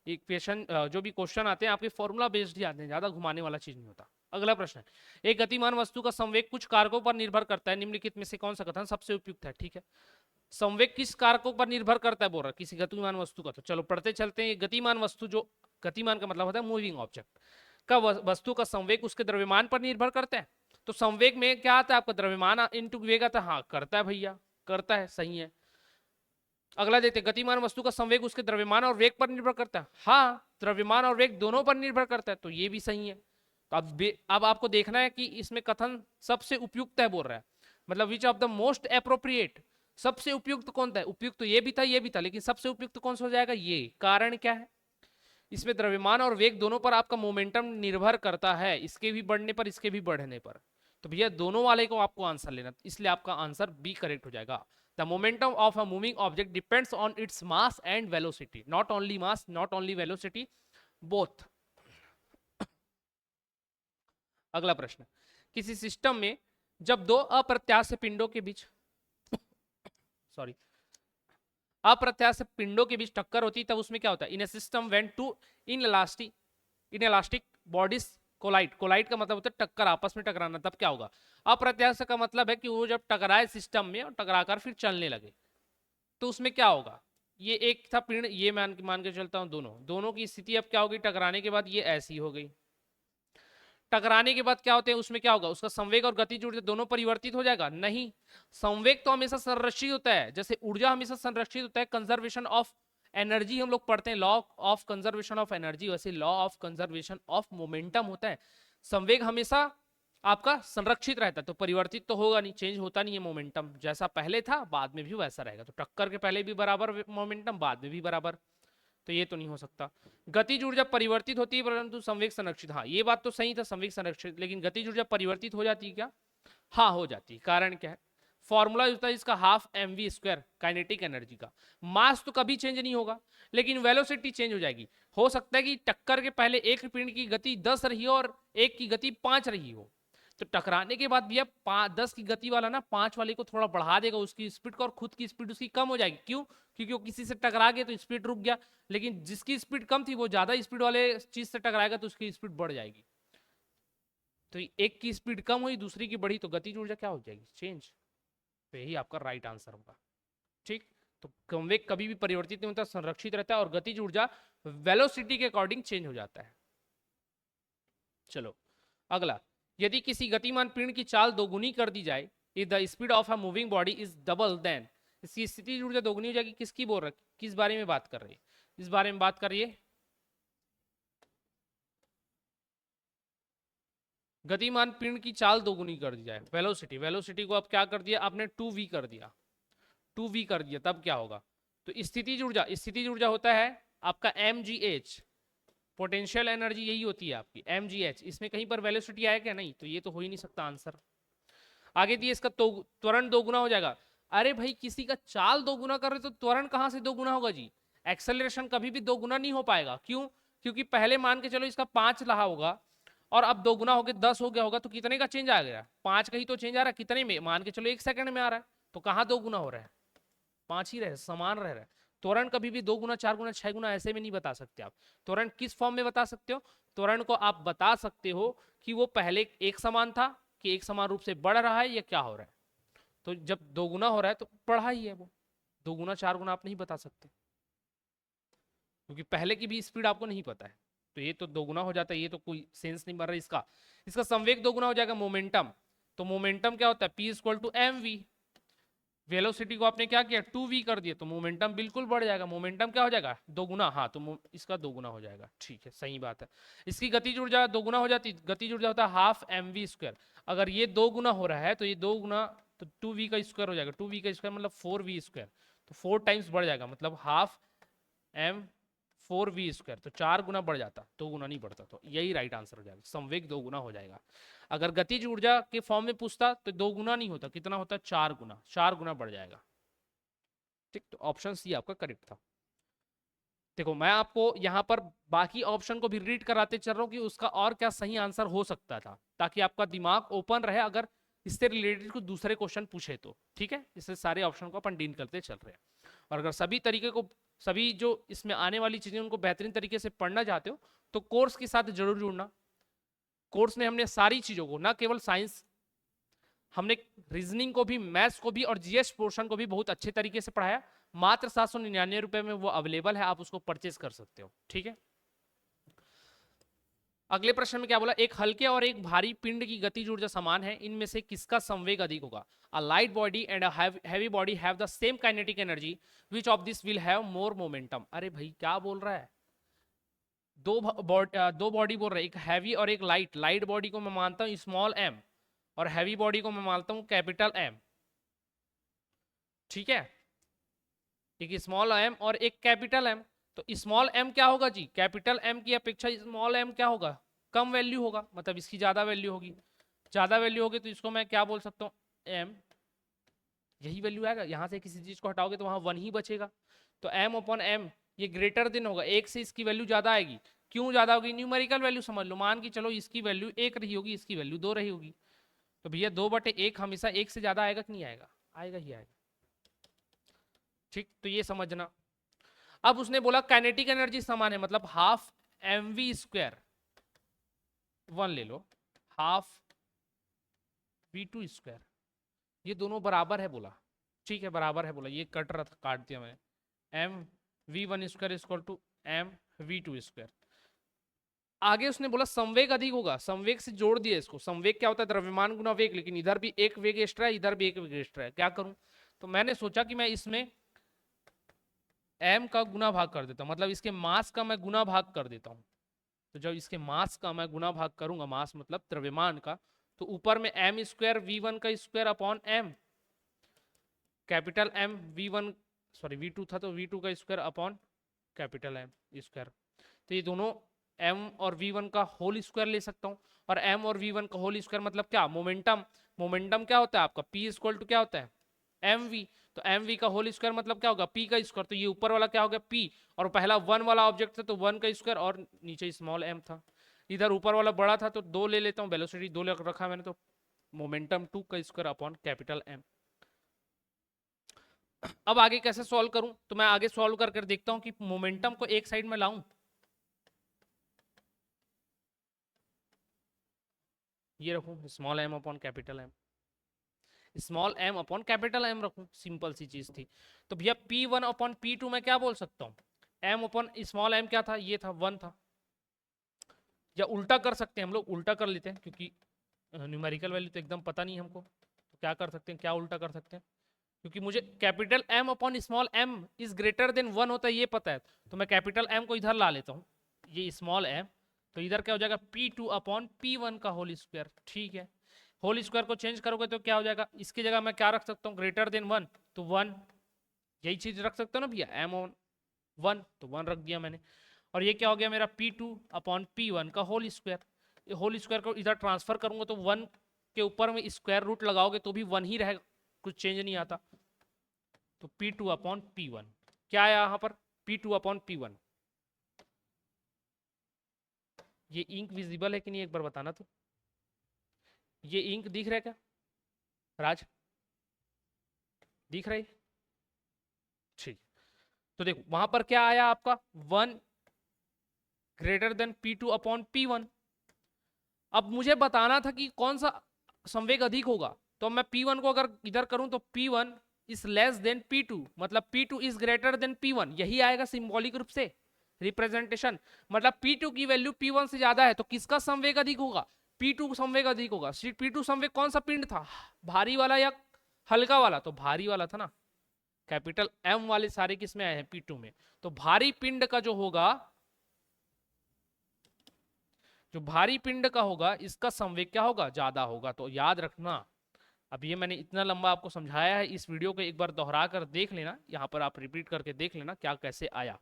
इक्वेशन, जो भी क्वेश्चन आते हैं आपके फॉर्मूला बेस्ड ही आते हैं, ज्यादा घुमाने वाला चीज नहीं होता। अगला प्रश्न है, एक गतिमान वस्तु का संवेग कुछ कारकों पर निर्भर करता है, निम्नलिखित में से कौन सा कथन सबसे उपयुक्त है। ठीक है, संवेग किस कारकों पर निर्भर करता है बोल रहा है, किसी गतिमान वस्तु का। तो चलो पढ़ते चलते हैं। गतिमान वस्तु, जो गतिमान का मतलब होता है मूविंग ऑब्जेक्ट का, वस्तु का संवेग उसके द्रव्यमान पर निर्भर करता है। तो संवेग में क्या आता है आपका, द्रव्यमान इंटू वेग आता है, हाँ करता है भैया, करता है, सही है। अगला देखते हैं, गतिमान वस्तु का संवेग उसके द्रव्यमान और वेग पर निर्भर करता है, हाँ द्रव्यमान और वेग दोनों पर निर्भर करता है, तो ये भी सही है। तो अब आपको देखना है कि इसमें कथन सबसे उपयुक्त है बोल रहा है, मतलब विच ऑफ द मोस्ट एप्रोप्रिएट, सबसे उपयुक्त कौन था। उपयुक्त तो ये भी था, लेकिन सबसे उपयुक्त कौन सा हो जाएगा, ये। कारण क्या है, इसमें द्रव्यमान और वेग दोनों पर आपका मोमेंटम निर्भर करता है, इसके भी बढ़ने पर, इसके भी बढ़ने पर। तो भैया दोनों वाले को आपको आंसर लेना, इसलिए आपका आंसर बी करेक्ट हो जाएगा। The momentum of a moving object depends on its mass and velocity. Not only mass, not only velocity, both. अगला प्रश्न, किसी सिस्टम में जब दो अप्रत्यास्थ पिंडों के बीच अप्रत्यास्थ पिंडों के बीच टक्कर होती है, तब उसमें क्या होता है। In a system when two inelastic bodies collide, collide का मतलब होता है टक्कर, आपस में टकराना, तब क्या होगा। अप्रत्यास्थ का मतलब है कि वो जब टकराए सिस्टम में और टकराकर फिर चलने लगे, तो उसमें क्या होगा। ये एक था पिंड, ये मान के चलता हूं, दोनों की स्थिति अब क्या होगी, टकराने के बाद ये ऐसी हो गई, टकराने के बाद क्या होते हैं, उसमें क्या होगा, उसका संवेग और गतिज ऊर्जा दोनों परिवर्तित हो जाएगा। नहीं, संवेग तो हमेशा संरक्षित होता है, जैसे ऊर्जा हमेशा संरक्षित होता है, कंजर्वेशन ऑफ एनर्जी हम लोग पढ़ते हैं, law of conservation of energy, वैसे law of conservation of momentum होता है। संवेग हमेशा आपका संरक्षित रहता है, तो परिवर्तित तो होगा नहीं, चेंज होता नहीं है मोमेंटम, जैसा पहले था बाद में भी वैसा रहेगा। तो टक्कर के पहले भी बराबर मोमेंटम, बाद में भी बराबर, तो ये तो नहीं हो सकता। गतिज ऊर्जा परिवर्तित होती है परंतु संवेग संरक्षित, हाँ ये बात तो सही था, संवेग संरक्षित, लेकिन गतिज ऊर्जा परिवर्तित हो जाती है क्या, हाँ हो जाती है। कारण क्या है, फॉर्मूला होता है इसका हाफ mv² काइनेटिक एनर्जी का। मास तो कभी चेंज नहीं होगा, लेकिन वेलोसिटी चेंज हो जाएगी। हो सकता है कि टक्कर के पहले एक पिंड की गति 10 रही हो और एक की गति 5 रही हो, तो टकराने के बाद भैया 10 की गति वाला ना 5 वाले को थोड़ा बढ़ा देगा उसकी स्पीड को, और खुद की स्पीड उसकी कम हो जाएगी। क्यों? क्योंकि वो किसी से टकरा गया तो स्पीड रुक गया, लेकिन जिसकी स्पीड कम थी वो ज्यादा स्पीड वाले चीज से टकराएगा तो उसकी स्पीड बढ़ जाएगी। तो एक की स्पीड कम हुई, दूसरी की बढ़ी, तो गतिज ऊर्जा क्या हो जाएगी? चेंज। तो यही आपका राइट आंसर होगा। ठीक, तो संवेग कभी भी परिवर्तित नहीं होता, संरक्षित रहता है, और गतिज ऊर्जा वेलोसिटी के अकॉर्डिंग चेंज हो जाता है। चलो अगला, यदि किसी गतिमान पिंड की चाल दोगुनी कर दी जाए, if the speed of a moving body is double, then इसकी स्थितिज ऊर्जा दोगुनी हो जाएगी। किसकी बोल रहा है, किस बारे में बात कर रही है? इस बारे में बात कर रही है गतिमान पिंड की चाल दोगुनी कर दी जाए, वेलोसिटी। वेलोसिटी को अब क्या कर दिया आपने? 2v कर दिया, 2v कर दिया, तब क्या होगा? तो स्थितिज ऊर्जा, स्थितिज ऊर्जा होता है आपका mgh, पोटेंशियल एनर्जी यही होती है आपकी mgh। इसमें कहीं पर वेलोसिटी आया क्या? नहीं, तो ये तो हो ही नहीं सकता आंसर। आगे दिए इसका त्वरण दोगुना हो जाएगा। अरे भाई किसी का चाल दोगुना कर रहे तो त्वरण कहां से दोगुना होगा जी? एक्सेलरेशन कभी भी दोगुना नहीं हो पाएगा। क्यों? क्योंकि पहले मान के चलो इसका 5 रहा होगा और अब दोगुना हो गया 10 हो गया होगा, तो कितने का चेंज आ गया? 5 का ही तो चेंज आ रहा है। कितने में? मान के चलो 1 सेकंड में आ रहा है, तो कहां दोगुना हो रहा है? 5 ही रहे, समान रह रहा है। त्वरण कभी भी 2 गुना 4 गुना 6 गुना ऐसे में नहीं बता सकते आप। त्वरण किस फॉर्म में बता सकते हो? त्वरण को आप बता सकते हो कि वो पहले एक समान था, कि एक समान रूप से बढ़ रहा है, या क्या हो रहा है। तो जब 2 गुना हो रहा है तो बढ़ा ही है वो, 2 गुना 4 गुना आप नहीं बता सकते, क्योंकि पहले की भी स्पीड आपको नहीं पता है। तो ये तो 2 गुना हो जाता है, ये तो कोई सेंस नहीं बन रहा इसका। इसका संवेग 2 गुना हो जाएगा, मोमेंटम। तो मोमेंटम क्या होता है? P equal to mv। Velocity को आपने क्या किया? 2v कर दिया, तो मोमेंटम बिल्कुल बढ़ जाएगा। मोमेंटम क्या हो जाएगा? 2 गुना। हाँ, तो इसका 2 गुना हो जाएगा। ठीक है, सही बात है। इसकी गतिज ऊर्जा 2 गुना हो जाती, गतिज ऊर्जा होता है हाफ mv²। अगर ये 2 गुना हो रहा है तो ये 2 गुना, तो 2v का स्क्वायर हो जाएगा। 2v का स्क्वायर मतलब 4v², तो 4 टाइम्स बढ़ जाएगा, मतलब हाफ m 4v², तो 4 गुना बढ़ जाता, 2 गुना नहीं बढ़ता। तो यही राइट आंसर हो जाएगा, संवेग 2 गुना हो जाएगा। अगर गतिज ऊर्जा के फॉर्म में पूछता तो 2 गुना नहीं होता, कितना होता? 4 गुना, 4 गुना बढ़ जाएगा। ठीक, तो ऑप्शन सी आपका करेक्ट था। देखो मैं आपको यहाँ पर बाकी ऑप्शन को भी रीड कराते चल रहा हूँ कि उसका और क्या सही आंसर हो सकता था, ताकि आपका दिमाग ओपन रहे अगर इससे रिलेटेड कुछ दूसरे क्वेश्चन पूछे तो। ठीक है, इससे सारे ऑप्शन को अपन डील करते चल रहे हैं। और अगर सभी तरीके को, सभी जो इसमें आने वाली चीजें उनको बेहतरीन तरीके से पढ़ना चाहते हो तो कोर्स के साथ जरूर जुड़ना। कोर्स में हमने सारी चीजों को, ना केवल साइंस, हमने रीजनिंग को भी, मैथ्स को भी और जीएस पोर्शन को भी बहुत अच्छे तरीके से पढ़ाया। मात्र 799 रुपए में वो अवेलेबल है, आप उसको परचेज कर सकते हो। ठीक है, अगले प्रश्न में क्या बोला? एक हल्के और एक भारी पिंड की गतिज ऊर्जा समान है, इनमें से किसका संवेग अधिक होगा? A light body and a heavy body have the same kinetic energy, which of this will have more momentum? अरे भाई क्या बोल रहा है? दो बॉडी बोल रहा है, एक हैवी और एक लाइट। लाइट बॉडी को मैं मानता हूं स्मॉल m, और हैवी बॉडी को मैं मानता हूं कैपिटल M। ठीक है, एक स्मॉल m और एक कैपिटल M। तो स्मॉल m क्या होगा जी? कैपिटल M की अपेक्षा स्मॉल m क्या होगा? कम वैल्यू होगा, मतलब इसकी ज्यादा वैल्यू होगी। ज्यादा वैल्यू होगी तो इसको मैं क्या बोल सकता हूँ? m, यही वैल्यू आएगा। यहां से किसी चीज को हटाओगे तो वहां 1 ही बचेगा, तो m अपॉन m ये ग्रेटर देन होगा, एक से इसकी वैल्यू ज्यादा आएगी। क्यों ज्यादा होगी? न्यूमेरिकल वैल्यू समझ लो, मान के चलो इसकी वैल्यू 1 रही होगी, इसकी वैल्यू 2 रही होगी, तो भैया 2/1 हमेशा 1 से ज्यादा आएगा कि नहीं आएगा? आएगा ही आएगा। ठीक, तो ये समझना। अब उसने बोला काइनेटिक एनर्जी समान है, मतलब हाफ mv², 1 ले लो, हाफ v2², ये दोनों बराबर है बोला। ठीक है, बराबर है बोला, ये कट रहा था, काट दिया मैंने। mv1² equal to mv2²। आगे उसने बोला संवेग अधिक होगा, संवेग से जोड़ दिया इसको। संवेग क्या होता है? द्रव्यमान गुना वेग, लेकिन इधर भी एक वेग एक्स्ट्रा है, इधर भी एक वेग एक्स्ट्रा है। क्या करूं? तो मैंने सोचा कि मैं इसमें m का गुना भाग कर देता हूं, मतलब इसके मास का मैं गुना भाग कर देता हूं। तो जब इसके मास का मैं गुना भाग करूंगा, मास मतलब द्रव्यमान का, तो ऊपर में m² v1 का square upon m, capital M v1, sorry v2 था, तो v2 का square upon capital M square. तो ये दोनों m और v1 का होल स्क्वायर ले सकता हूं, और m और v1 का होल स्क्वायर मतलब क्या? मोमेंटम। मोमेंटम क्या होता है आपका? p इक्वल टू क्या होता है? mv। तो mv का होल स्क्वायर मतलब क्या होगा? p का स्क्वायर। तो ये ऊपर वाला क्या हो गया? p, और पहला 1 वाला ऑब्जेक्ट था तो 1 का स्क्वायर, और नीचे स्मॉल m था। इधर ऊपर वाला बड़ा था तो 2 ले लेता हूँ, वेलोसिटी 2 रखा मैंने, तो मोमेंटम 2 का स्क्वायर अपॉन कैपिटल M। अब आगे कैसे सॉल्व करूं, तो मैं आगे सॉल्व कर कर देखता हूं कि मोमेंटम को एक साइड में लाऊं, ये रखूं small m upon capital M, small m upon capital M रखूं, सिंपल सी चीज थी। तो भैया P1 अपॉन P2 में क्या बोल सकता हूं, m अपॉन स्मॉल m क्या था, ये था 1 था, या उल्टा कर सकते हैं हम लोग, उल्टा कर लेते हैं क्योंकि न्यूमेरिकल वैल्यू तो एकदम पता नहीं हमको, तो क्या कर सकते हैं, क्या उल्टा कर सकते हैं, क्योंकि मुझे capital M upon small m is greater than 1 होता है ये पता है, तो मैं कैपिटल M को इधर ला लेता हूँ, ये स्मॉल m, तो इधर क्या हो जाएगा P2 अपॉन P1 का होल स्क्वायर। ठीक है, होल स्क्वायर को चेंज करोगे तो क्या हो जाएगा, इसकी जगह मैं क्या रख सकता हूँ, ग्रेटर देन 1, तो 1, यही चीज रख सकता हूँ ना भैया, m ऑन 1, तो 1 रख दिया मैंने। और ये क्या हो गया मेरा P2 अपॉन P1 का होल स्क्वायर, ये होल स्क्वायर को इधर ट्रांसफर करूंगा तो 1 के ऊपर में स्क्वायर रूट लगाओगे तो भी 1 ही रहेगा, कुछ चेंज नहीं आता, तो P2 अपॉन P1 क्या आया यहाँ पर, P2 अपॉन P1। ये इंक विजिबल है कि नहीं एक बार बताना, तो ये इंक दिख रहा है क्या राज, दिख रहा है, ठीक। तो देखो वहां पर क्या आया आपका 1 greater than P2 upon P1। अब मुझे बताना था कि कौन सा संवेग अधिक होगा, तो मैं P1 को अगर इधर करूं तो P1 is less than P2, मतलब P2 is greater than P1, यही आएगा सिंबॉलिक रूप से रिप्रेजेंटेशन, मतलब P2 की वैल्यू P1 से ज्यादा है तो किसका संवेग अधिक होगा, P2 संवेग अधिक होगा। P2 संवेग कौन सा पिंड था, भारी वाला या हल्का वाला, तो भारी वाला था ना, कैपिटल M वाले सारे किस में आए हैं P2 में, तो भारी पिंड का जो होगा, जो भारी पिंड का होगा इसका संवेग क्या होगा, ज्यादा होगा। तो याद रखना, अब ये मैंने इतना लंबा आपको समझाया है, इस वीडियो को एक बार दोहरा कर देख लेना, यहाँ पर आप रिपीट करके देख लेना क्या कैसे आया।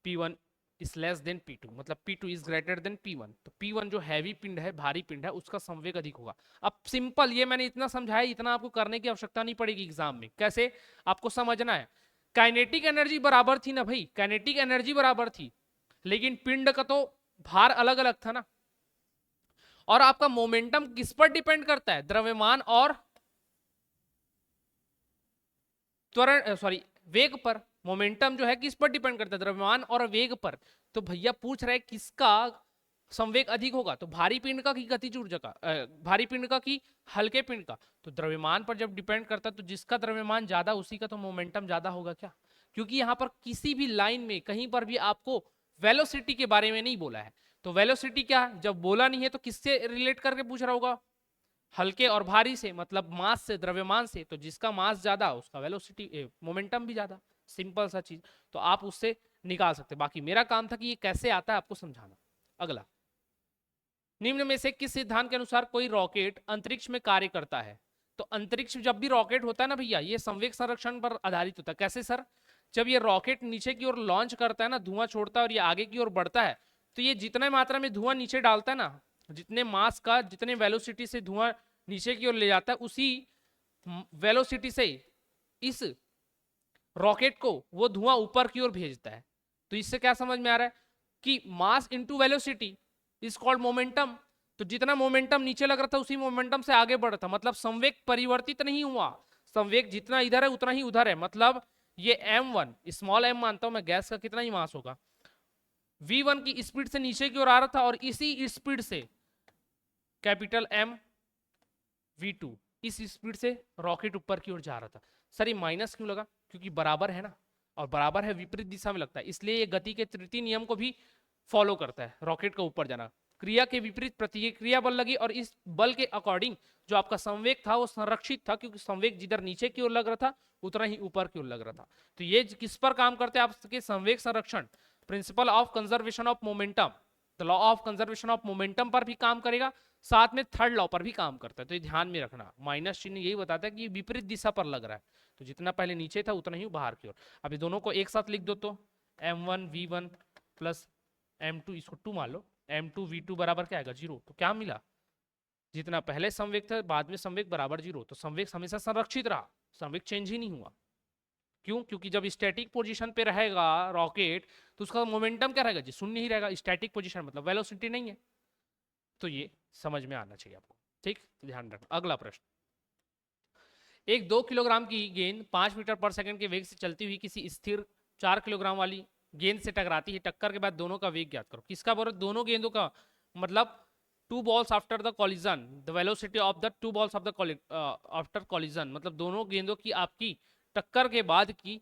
P1 is less than P2, मतलब P2 is greater than P1, तो P1 जो हैवी पिंड है, भारी पिंड है, उसका संवेग अधिक होगा। अब सिंपल, ये मैंने इतना समझाया, इतना आपको करने की आवश्यकता नहीं पड़ेगी एग्जाम में, कैसे आपको समझना है, काइनेटिक एनर्जी बराबर थी ना भाई, काइनेटिक एनर्जी बराबर थी, लेकिन पिंड का तो भार अलग अलग था ना, और आपका मोमेंटम किस पर डिपेंड करता है, द्रव्यमान और त्वरण, सॉरी वेग पर। मोमेंटम जो है किस पर डिपेंड करता है, द्रव्यमान और वेग पर। तो भैया पूछ रहे किसका संवेग अधिक होगा, तो भारी पिंड का की गतिज ऊर्जा का, भारी पिंड का की हल्के पिंड का, तो द्रव्यमान पर जब डिपेंड करता है तो जिसका द्रव्यमान ज्यादा उसी का तो मोमेंटम ज्यादा होगा क्या, क्योंकि यहाँ पर किसी भी लाइन में कहीं पर भी आपको वेलोसिटी के बारे में नहीं बोला है, तो वेलोसिटी क्या, जब बोला नहीं है तो किससे रिलेट करके पूछ रहा होगा, हल्के और भारी से, मतलब मास से, द्रव्यमान से, तो जिसका मास ज्यादा उसका वेलोसिटी मोमेंटम भी ज्यादा, सिंपल सा चीज, तो आप उससे निकाल सकते। बाकी मेरा काम था कि ये कैसे आता है आपको समझाना। अगला, निम्न में से किस सिद्धांत के अनुसार कोई रॉकेट अंतरिक्ष में कार्य करता है, तो अंतरिक्ष जब भी रॉकेट होता है ना भैया, ये संवेग संरक्षण पर आधारित होता है। कैसे सर, जब ये रॉकेट नीचे की ओर लॉन्च करता है ना, धुआं छोड़ता है और ये आगे की ओर बढ़ता है, तो ये जितने मात्रा में धुआं नीचे डालता है ना, जितने मास का, जितने वेलोसिटी से धुआं नीचे की ओर ले जाता है, उसी वेलोसिटी से इस रॉकेट को वो धुआं ऊपर की ओर भेजता है। तो इससे क्या समझ में आ रहा है कि mass into velocity is called momentum. तो जितना मोमेंटम नीचे लग रहा था उसी मोमेंटम से आगे बढ़ रहा था, मतलब संवेग परिवर्तित नहीं हुआ, संवेग जितना इधर है उतना ही उधर है। मतलब ये m1 स्मॉल m मानता हूं मैं, गैस का कितना ही मास होगा, v1 की स्पीड से नीचे की ओर आ रहा था और इसी स्पीड से कैपिटल M v2 इस स्पीड से रॉकेट ऊपर की ओर जा रहा था। सर ये माइनस क्यों लगा, क्योंकि बराबर है ना, और बराबर है विपरीत दिशा में लगता है, इसलिए ये गति के तृतीय नियम को भी फॉलो करता है, रॉकेट का ऊपर जाना। क्रिया के विपरीत प्रतिक्रिया बल लगी और इस बल के अकॉर्डिंग जो आपका संवेग था वो संरक्षित था, क्योंकि संवेग जिधर नीचे की ओर लग रहा था उतना ही ऊपर की ओर लग रहा था। तो ये किस पर काम करते हैं आपके संवेग संरक्षण, principle of conservation of momentum, the law of conservation of momentum पर भी काम करेगा, साथ में थर्ड लॉ पर भी काम करता है। तो ये ध्यान में रखना, माइनस चिन्ह यही बताता है कि विपरीत दिशा पर लग रहा है, तो जितना पहले नीचे था उतना ही बाहर की ओर। अभी दोनों को एक साथ लिख दो, तो m1 v1 प्लस m2, इसको 2 मान लो, m2 v2 बराबर क्या आएगा 0। तो क्या मिला, जितना पहले संवेग था बाद में संवेग बराबर 0, तो संवेग हमेशा संरक्षित रहा, संवेग चेंज ही नहीं हुआ। क्यों? क्योंकि जब स्टैटिक पोजीशन पे रहेगा रॉकेट तो उसका मोमेंटम क्या रहेगा जी? शून्य ही रहेगा। स्टैटिक पोजीशन मतलब वेलोसिटी नहीं है। तो ये समझ में आना चाहिए आपको, ठीक? तो ध्यान रखना। अगला प्रश्न, एक 2 किलोग्राम की गेंद 5 मीटर पर सेकंड के वेग से चलती हुई किसी स्थिर 4 किलोग्राम वाली गेंद से टकराती है। टक्कर के बाद दोनों का वेग ज्ञात करो। किसका बोल रहे? दोनों गेंदों का, मतलब two balls after the collision the velocity of the two balls of the after collision, मतलब दोनों गेंदों की आपकी टक्कर के बाद की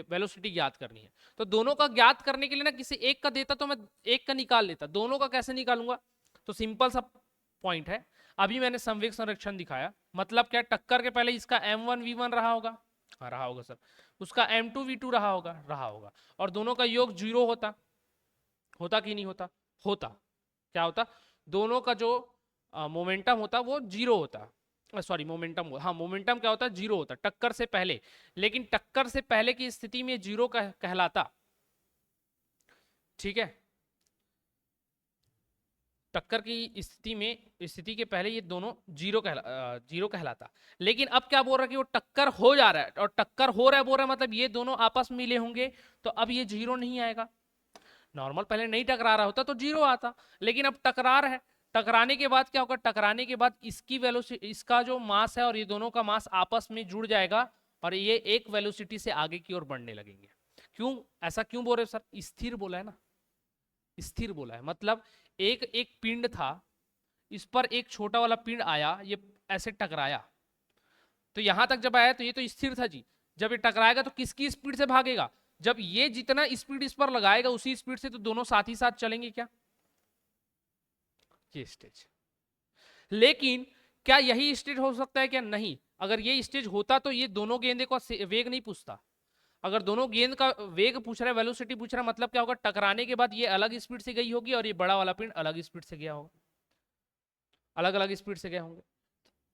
वेलोसिटी ज्ञात करनी है। तो दोनों का ज्ञात करने के लिए ना किसी एक का देता तो मैं एक का निकाल लेता, दोनों का कैसे निकालूंगा? तो सिंपल सा पॉइंट है, अभी मैंने संवेग संरक्षण दिखाया, मतलब क्या? टक्कर के पहले इसका m1 v1 रहा होगा, हाँ रहा होगा सर, उसका m2 v2 रहा होगा, रहा होगा, और दोनों का योग 0 होता, होता कि नहीं होता? होता। क्या होता? दोनों का जो मोमेंटम होता वो 0 होता, सॉरी मोमेंटम, हाँ मोमेंटम क्या होता? 0 होता टक्कर से पहले। लेकिन टक्कर से पहले की स्थिति में 0 कहलाता, ठीक है? टक्कर की स्थिति के पहले ये दोनों जीरो कहलाता। लेकिन अब क्या बोल रहा है कि वो टक्कर हो जा रहा है, और टक्कर हो रहा है बोल रहा है मतलब ये दोनों आपस में मिले होंगे, तो अब ये 0 नहीं आएगा। नॉर्मल पहले नहीं टकरा रहा होता तो 0 आता, लेकिन अब टकरा रहा है। टकराने के बाद क्या होगा? टकराने के बाद इसकी वेलोसिटी, इसका जो मास है और ये दोनों का मास आपस में जुड़ जाएगा और ये एक वेलोसिटी से आगे की ओर बढ़ने लगेंगे। क्यों ऐसा क्यों बोल रहे हो सर? स्थिर बोला है ना, स्थिर बोला है, मतलब एक एक पिंड था, इस पर एक छोटा वाला पिंड आया, ये ऐसे टकराया, तो यहां तक जब आया तो ये तो स्थिर था जी। जब ये टकराएगा तो किसकी स्पीड से भागेगा? जब ये जितना स्पीड इस पर लगाएगा उसी स्पीड से तो दोनों साथ ही साथ चलेंगे क्या? ये स्टेज। लेकिन क्या यही स्टेज हो सकता है क्या? नहीं। अगर ये स्टेज होता तो ये दोनों गेंदे का वेग नहीं पूछता। अगर दोनों गेंद का वेग पूछ रहा है, वेलोसिटी पूछ रहा है, मतलब क्या होगा? टकराने के बाद ये अलग स्पीड से गई होगी और ये बड़ा वाला पिंड अलग स्पीड से गया होगा, अलग अलग स्पीड से गए होंगे।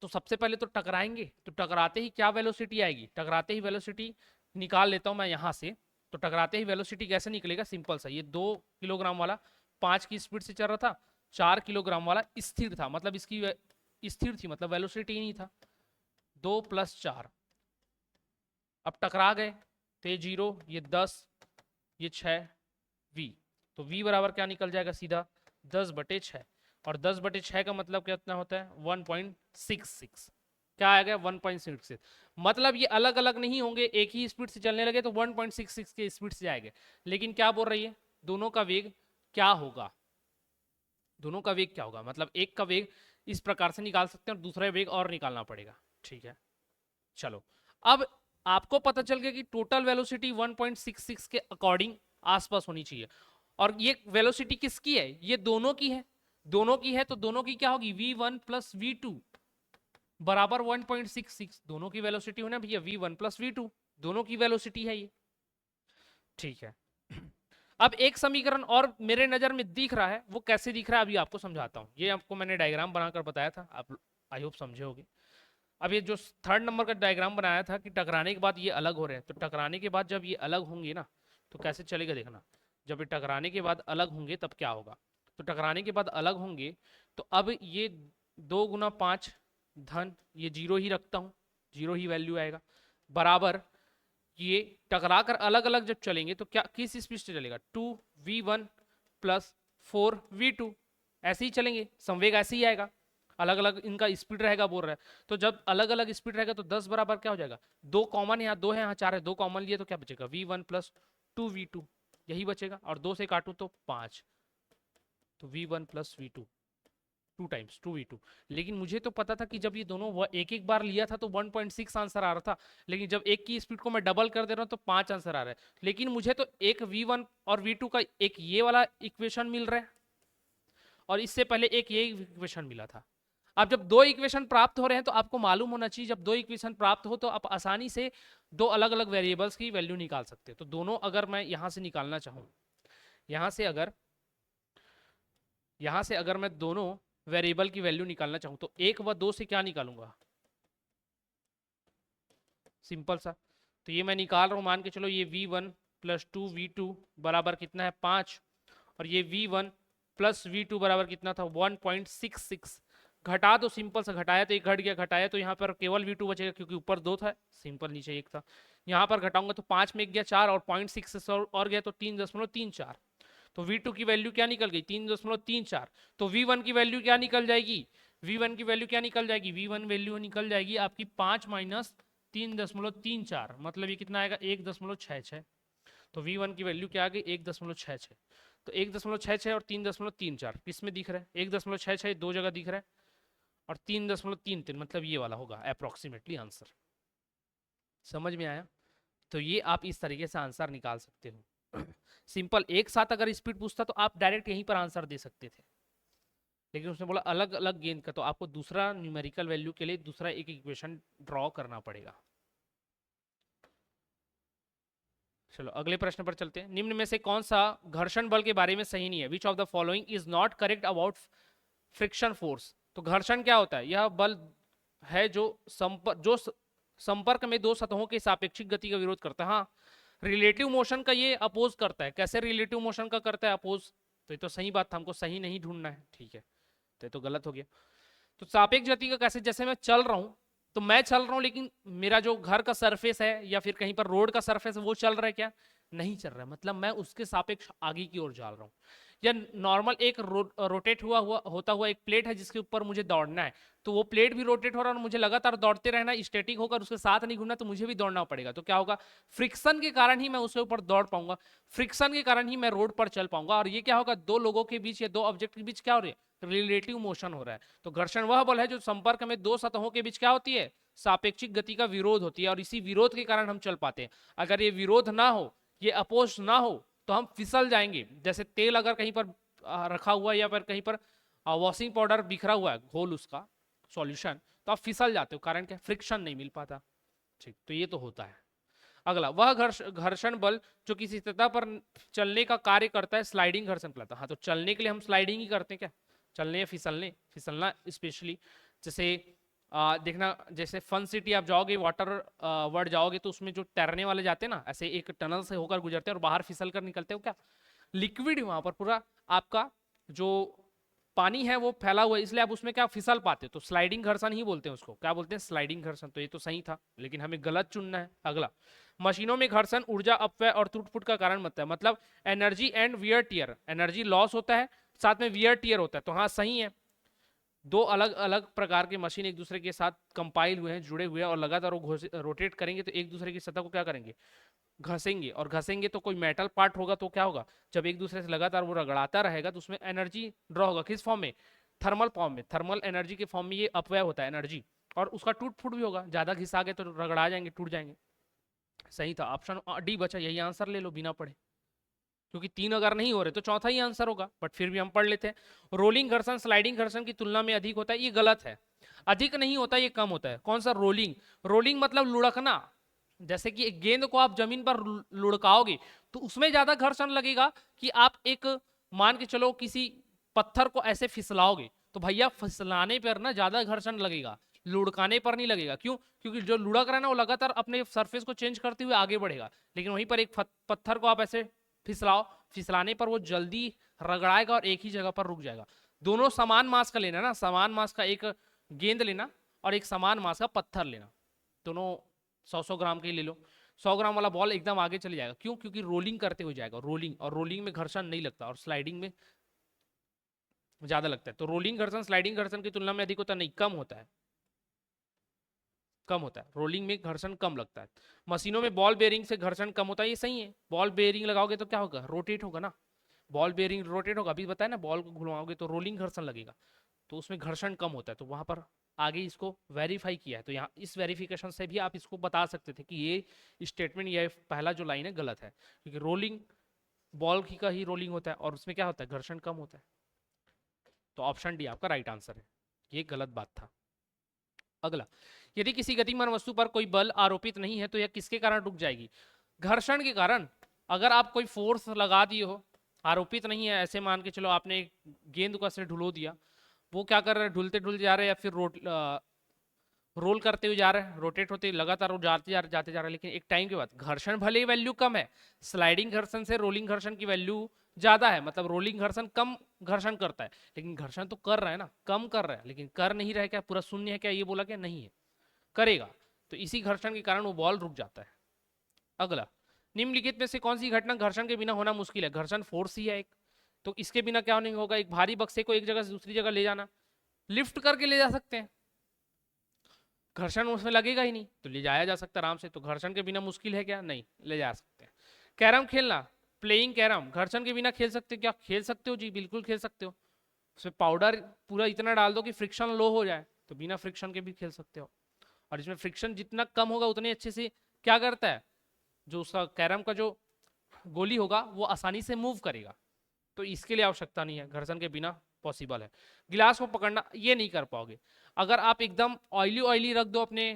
तो सबसे पहले तो टकराएंगे, तो टकराते ही क्या वेलोसिटी आएगी? टकराते ही वेलोसिटी निकाल लेता हूं मैं यहां से। तो टकराते ही वेलोसिटी कैसे निकलेगा? सिंपल सा, ये 2 किलोग्राम वाला 5 की स्पीड से चल रहा था, 4 किलोग्राम वाला स्थिर था, मतलब इसकी स्थिर थी, मतलब वेलोसिटी नहीं था। 2 + 4, अब टकरा गए तो ये 0, ये 10, ये 6 v, तो v बराबर क्या निकल जाएगा? सीधा 10/6, और 10/6 का मतलब कितना होता है? 1.66। क्या आएगा? 1.66। मतलब ये अलग अलग नहीं होंगे, एक ही स्पीड से चलने लगे तो 1.66 के स्पीड से जाएंगे। लेकिन क्या बोल रही है? दोनों का वेग क्या होगा? दोनों का वेग क्या होगा? मतलब एक का वेग इस प्रकार से निकाल सकते हैं और दूसरा वेग और निकालना पड़ेगा, ठीक है? चलो, अब आपको पता चल गया कि टोटल वेलोसिटी 1.66 के अकॉर्डिंग आसपास होनी चाहिए। और ये वेलोसिटी किसकी है? ये दोनों की है, दोनों की है, तो दोनों की क्या होगी? v1 + v2 बराबर 1.66। दोनों की वेलोसिटी होना भैया v1 + v2, दोनों की वेलोसिटी है ये, ठीक है? अब एक समीकरण और मेरे नजर में दिख रहा है, वो कैसे दिख रहा है अभी आपको समझाता हूं। ये आपको मैंने डायग्राम बनाकर बताया था, आप आई होप समझे होगे। अब ये जो 3rd नंबर का डायग्राम बनाया था कि टकराने के बाद ये अलग हो रहे हैं, तो टकराने के बाद जब ये अलग होंगे ना तो कैसे चलेगा देखना। जब ये टकराने के बाद अलग होंगे तब क्या होगा? तो टकराने के बाद अलग होंगे तो अब ये 2 × 5 धन, ये 0 ही रखता हूं, 0 ही वैल्यू आएगा, बराबर ये टकरा कर अलग अलग जब चलेंगे तो क्या किस स्पीड से चलेगा? 2v1 + 4v2, ऐसे ही चलेंगे, संवेग ऐसे ही आएगा, अलग अलग इनका स्पीड रहेगा बोल रहा है। तो जब अलग अलग स्पीड रहेगा तो 10 बराबर क्या हो जाएगा? 2 कॉमन, यहाँ 2 है, यहाँ 4 है, 2 कॉमन लिए तो क्या बचेगा? v1 + 2v2, यही बचेगा, और 2 से काटूं तो 5, तो v1 + v2, 2 टाइम्स 2v2। लेकिन मुझे तो पता था कि जब ये दोनों एक एक बार लिया था तो 1.6 आंसर आ रहा था, लेकिन जब एक की स्पीड को मैं डबल कर दे रहा हूं तो 5 आंसर आ रहा है। लेकिन मुझे तो एक v1 और v2 का एक ये वाला इक्वेशन मिल रहा है और इससे पहले एक ये इक्वेशन मिला था। अब जब 2 इक्वेशन प्राप्त हो रहे हैं तो आपको मालूम होना चाहिए, जब 2 इक्वेशन प्राप्त हो तो आप आसानी से 2 अलग अलग वेरिएबल्स की वैल्यू निकाल सकते हैं। तो दोनों अगर मैं यहां से निकालना चाहूं, यहां से अगर मैं दोनों वेरिएबल की वैल्यू निकालना चाहूं तो 1 व 2 से क्या निकालूंगा? सिंपल सा, तो ये मैं निकाल रहा हूं, मान के चलो ये v1 + 2v2 बराबर कितना है? 5, और ये v1 + v2 बराबर कितना था? 1.66। घटा दो, सिंपल सा घटाया तो एक घट गया, घटाया तो यहाँ पर केवल V2 बचेगा क्योंकि ऊपर 2 था, सिंपल नीचे 1 था। यहाँ पर घटाऊंगा तो 5 में 1 गया 4 और 0.6 और गया तो 3.34। तो V2 की वैल्यू क्या निकल गई 3.34। तो V1 की वैल्यू क्या निकल जाएगी, V1 की वैल्यू क्या निकल जाएगी, V1 वैल्यू निकल जाएगी आपकी 5 माइनस 3.34, मतलब ये कितना आएगा 1.66। तो V1 की वैल्यू क्या आ गई 1.66। तो 1.66 और 3.34 किस में दिख रहा है, 1.66 दो जगह दिख रहा है और 3.33 मतलब ये वाला होगा अप्रोक्सीमेटली आंसर। समझ में आया? तो ये आप इस तरीके से आंसर निकाल सकते हो। सिंपल, एक साथ अगर स्पीड पूछता तो आप डायरेक्ट यहीं पर आंसर दे सकते थे, लेकिन उसने बोला अलग अलग गेंद का, तो आपको दूसरा न्यूमेरिकल वैल्यू के लिए दूसरा एक इक्वेशन ड्रॉ करना पड़ेगा। चलो अगले प्रश्न पर चलते हैं। निम्न में से कौन सा घर्षण बल के बारे में सही नहीं है? Which of the following is not correct about friction force. तो घर्षण क्या होता है? यह बल है जो संपर्क में दो सतहों के सापेक्षिक गति का विरोध करता है। हाँ, रिलेटिव मोशन का ये अपोज करता है। कैसे रिलेटिव मोशन का करता है अपोज? तो ये तो सही बात था, हमको सही नहीं ढूंढना है, ठीक है, तो ये तो गलत हो गया। तो सापेक्ष गति का कैसे? जैसे मैं चल रहा हूं, तो मैं चल रहा हूं लेकिन मेरा जो घर का सरफेस है या फिर कहीं पर रोड का सरफेस है वो चल रहा है क्या? नहीं चल रहा है, मतलब मैं उसके सापेक्ष आगे की ओर जा रहा हूं। या नॉर्मल एक रोटेट होता हुआ एक प्लेट है जिसके ऊपर मुझे दौड़ना है, तो वो प्लेट भी रोटेट हो रहा है और मुझे लगातार दौड़ते रहना, स्टैटिक होकर उसके साथ नहीं घूमना, तो मुझे भी दौड़ना पड़ेगा। तो क्या होगा? फ्रिक्शन के कारण ही मैं उसके ऊपर दौड़ पाऊंगा, फ्रिक्शन के कारण ही मैं रोड पर चल पाऊंगा। और ये क्या होगा? दो लोगों के बीच या दो ऑब्जेक्ट के बीच क्या हो रही है? रिलेटिव मोशन हो रहा है। तो घर्षण वह बल है जो संपर्क में दो सतहों के बीच क्या होती है? सापेक्षिक गति का विरोध होती है, और इसी विरोध के कारण हम चल पाते हैं। अगर ये विरोध ना हो, ये अपोज ना हो, तो हम फिसल जाएंगे। जैसे तेल अगर कहीं पर रखा हुआ है या फिर कहीं पर वॉशिंग पाउडर बिखरा हुआ है, घोल उसका सॉल्यूशन, तो आप फिसल जाते हो। कारण क्या? फ्रिक्शन नहीं मिल पाता। ठीक, तो ये तो होता है। अगला, वह घर्षण बल जो किसी सतह पर चलने का कार्य करता है स्लाइडिंग घर्षण कहलाता है। हाँ, तो चलने के लिए हम स्लाइडिंग ही करते हैं क्या? चलने या फिसलना स्पेशली। जैसे देखना, जैसे फन सिटी आप जाओगे, वाटर वर्ल्ड जाओगे, तो उसमें जो तैरने वाले जाते हैं ना, ऐसे एक टनल से होकर गुजरते हैं और बाहर फिसल कर निकलते हो क्या? लिक्विड वहां पर पूरा आपका जो पानी है वो फैला हुआ है, इसलिए आप उसमें क्या फिसल पाते हो। तो स्लाइडिंग घर्षण ही बोलते हैं उसको। क्या बोलते हैं? स्लाइडिंग घर्षण। तो ये तो सही था, लेकिन हमें गलत चुनना है। अगला, मशीनों में घर्षण ऊर्जा अपव्यय और टूट-फूट का कारण बनता है। मतलब energy and wear tear, energy loss होता है, साथ में वियर टियर होता है। तो हाँ, सही है। दो अलग अलग प्रकार के मशीन एक दूसरे के साथ कंपाइल हुए हैं, जुड़े हुए हैं, और लगातार वो रोटेट करेंगे तो एक दूसरे की सतह को क्या करेंगे? घसेंगे। और घसेंगे तो कोई मेटल पार्ट होगा तो क्या होगा? जब एक दूसरे से लगातार वो रगड़ाता रहेगा तो उसमें एनर्जी ड्रॉ होगा। किस फॉर्म में? थर्मल फॉर्म में। थर्मल एनर्जी के फॉर्म में ये अपव्यय होता है एनर्जी, और उसका टूट फूट भी होगा। ज्यादा घिसा गए तो रगड़ा जाएंगे, टूट जाएंगे। सही था, ऑप्शन डी बचा। यही आंसर ले लो बिना पढ़े, क्योंकि तीन अगर नहीं हो रहे तो चौथा ही आंसर होगा, बट फिर भी हम पढ़ लेते हैं। रोलिंग घर्षण स्लाइडिंग घर्षण की तुलना में अधिक होता है। ये गलत है, अधिक नहीं होता, ये कम होता है। कौन सा? रोलिंग। रोलिंग मतलब लुढ़कना। जैसे कि एक गेंद को आप जमीन पर लुढ़काओगे तो उसमें ज्यादा घर्षण लगेगा कि आप एक, मान के चलो, किसी पत्थर को ऐसे फिसलाओगे, तो भैया फिसलाने पर ना ज्यादा घर्षण लगेगा, लुढ़काने पर नहीं लगेगा। क्यों? क्योंकि जो लुढ़क रहा है ना वो लगातार अपने सरफेस को चेंज करते हुए आगे बढ़ेगा। लेकिन वहीं पर एक पत्थर को आप ऐसे फिसलाओ, फिसलाने पर वो जल्दी रगड़ाएगा और एक ही जगह पर रुक जाएगा। दोनों समान मास का लेना ना, समान मास का एक गेंद लेना और एक समान मास का पत्थर लेना, दोनों 100-100 ग्राम के ही ले लो। 100 ग्राम वाला बॉल एकदम आगे चले जाएगा। क्यों? क्योंकि रोलिंग करते हुए जाएगा, रोलिंग, और रोलिंग में घर्षण नहीं लगता और स्लाइडिंग में ज्यादा लगता है। तो रोलिंग घर्षण स्लाइडिंग घर्षण की तुलना में अधिक होता है? नहीं, कम होता है, कम होता है। रोलिंग में घर्षण कम लगता है। मशीनों में बॉल बेयरिंग से घर्षण कम होता है। ये सही है। बॉल बेयरिंग लगाओगे तो क्या होगा? रोटेट होगा ना, बॉल बेयरिंग रोटेट होगा। अभी बताया ना, बॉल को घुमाओगे तो रोलिंग घर्षण लगेगा, तो उसमें घर्षण कम होता है। तो वहां पर आगे इसको वेरीफाई किया है, तो यहाँ इस वेरिफिकेशन से भी आप इसको बता सकते थे कि ये स्टेटमेंट, ये पहला जो लाइन है गलत है, क्योंकि रोलिंग बॉल की का ही रोलिंग होता है और उसमें क्या होता है? घर्षण कम होता है। तो ऑप्शन डी आपका राइट आंसर है, ये गलत बात था। अगला, यदि किसी गतिमान वस्तु पर कोई बल आरोपित नहीं है तो यह किसके कारण रुक जाएगी? घर्षण के कारण। अगर आप कोई फोर्स लगा दिए हो, आरोपित नहीं है, ऐसे मान के चलो आपने गेंद को ऐसे ढुलो दिया, वो क्या कर रहे हैं? ढुलते ढुलते जा रहे हैं, या फिर रोल करते हुए जा रहे हैं, रोटेट होते लगातार वो जाते जा रहे हैं, लेकिन एक टाइम के बाद घर्षण भले ही वैल्यू कम है, स्लाइडिंग घर्षण से रोलिंग घर्षण की वैल्यू ज्यादा है, मतलब रोलिंग घर्षण कम घर्षण करता है, लेकिन घर्षण तो कर रहा है ना, कम कर रहा है, लेकिन कर नहीं रहा है क्या, पूरा शून्य है क्या, ये बोला क्या, नहीं है, करेगा। तो इसी घर्षण के कारण वो बॉल रुक जाता है। अगला, निम्नलिखित में से कौन सी घटना घर्षण के बिना होना मुश्किल है? घर्षण फोर्स ही है एक, तो इसके बिना क्या नहीं होगा? एक भारी बक्से को एक जगह से दूसरी जगह ले जाना, लिफ्ट करके ले जा सकते हैं, घर्षण उसमें लगेगा ही नहीं, तो ले जाया जा सकता है आराम से, तो घर्षण के बिना मुश्किल है क्या? नहीं, ले जा सकते हैं। कैरम खेलना, प्लेइंग कैरम, घर्षण के बिना खेल सकते हो क्या? खेल सकते हो जी, बिल्कुल खेल सकते हो। उसमें पाउडर पूरा इतना डाल दो कि फ्रिक्शन लो हो जाए, तो बिना फ्रिक्शन के भी खेल सकते हो। और इसमें फ्रिक्शन जितना कम होगा उतने अच्छे से क्या करता है, जो उसका कैरम का जो गोली होगा वो आसानी से मूव करेगा, तो इसके लिए आवश्यकता नहीं है, घर्षण के बिना पॉसिबल है। गिलास को पकड़ना, ये नहीं कर पाओगे। अगर आप एकदम ऑयली ऑयली रख दो अपने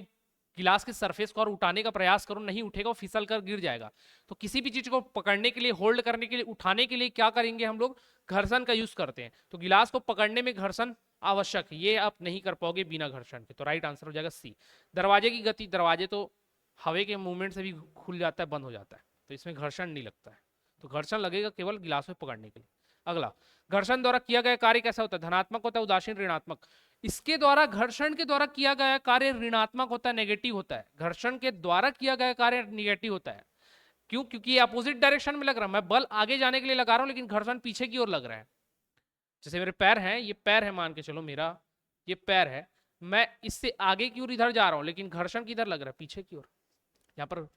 गिलास के सरफेस को और उठाने का प्रयास करो, नहीं उठेगा, वो फिसल कर गिर जाएगा। तो किसी भी चीज को पकड़ने के लिए, होल्ड करने के लिए, उठाने के लिए क्या करेंगे हम लोग? घर्षण का यूज करते हैं। तो गिलास को पकड़ने में घर्षण आवश्यक है, ये आप नहीं कर पाओगे बिना घर्षण के, तो राइट आंसर हो जाएगा सी। दरवाजे की गति, दरवाजे तो हवा के मूवमेंट से भी खुल जाता है, बंद हो जाता है, तो इसमें घर्षण नहीं लगता है, तो घर्षण लगेगा केवल गिलास में पकड़ने के लिए। अगला, घर्षण द्वारा किया गया कार्य कैसा होता है? धनात्मक होता है, उदासीन, ऋणात्मक? इसके द्वारा, घर्षण के द्वारा किया गया कार्य ऋणात्मक होता है, नेगेटिव होता है। घर्षण के द्वारा किया गया कार्य नेगेटिव होता है। क्यों? क्योंकि ये अपोजिट डायरेक्शन में लग रहा है, मैं बल आगे जाने के लिए लगा रहा हूं, लेकिन घर्षण पीछे की ओर लग रहा है। जैसे मेरे पैर हैं, ये पैर है, मान के चलो मेरा ये पैर है, मैं इससे आगे की ओर इधर जा रहा हूं, लेकिन घर्षण किधर लग रहा है? पीछे की ओर। यहाँ पर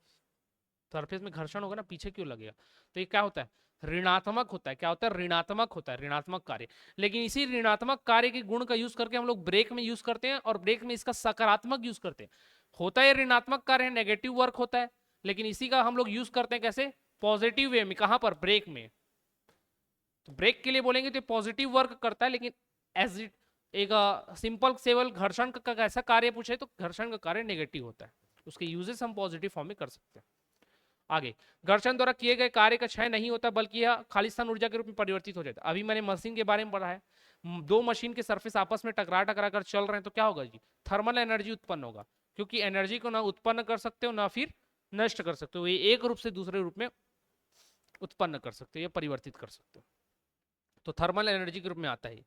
सरफेस में घर्षण होगा ना, पीछे क्यों लगेगा? तो ये क्या होता है? ऋणात्मक होता है। क्या होता है? ऋणात्मक होता है, ऋणात्मक कार्य। लेकिन इसी ऋणात्मक कार्य के गुण का यूज करके हम लोग ब्रेक में यूज करते हैं, और ब्रेक में इसका सकारात्मक यूज करते हैं। होता है ऋणात्मक कार्य है, नेगेटिव वर्क होता है, लेकिन इसी का हम लोग यूज करते हैं कैसे? पॉजिटिव वे में। कहां पर? ब्रेक में। तो ब्रेक के लिए बोलेंगे तो पॉजिटिव वर्क करता है, लेकिन एज इट एक सिंपल सेवल घर्षण का कैसा कार्य पूछे तो घर्षण का कार्य नेगेटिव होता है, उसके यूजेस हम पॉजिटिव फॉर्म में कर सकते हैं। आगे, घर्षण द्वारा किए गए कार्य का क्षय नहीं होता, बल्कि यह खालिस्तान ऊर्जा के रूप में परिवर्तित हो जाता है। अभी मैंने मशीन के बारे में पढ़ा है, दो मशीन के सरफेस आपस में टकरा टकरा कर चल रहे हैं, तो क्या होगा जी? थर्मल एनर्जी उत्पन्न होगा, क्योंकि एनर्जी को ना उत्पन्न कर सकते हो ना फिर नष्ट कर सकते हो, ये एक रूप से दूसरे रूप में उत्पन्न कर सकते हो या परिवर्तित कर सकते हो, तो थर्मल एनर्जी के रूप में आता है।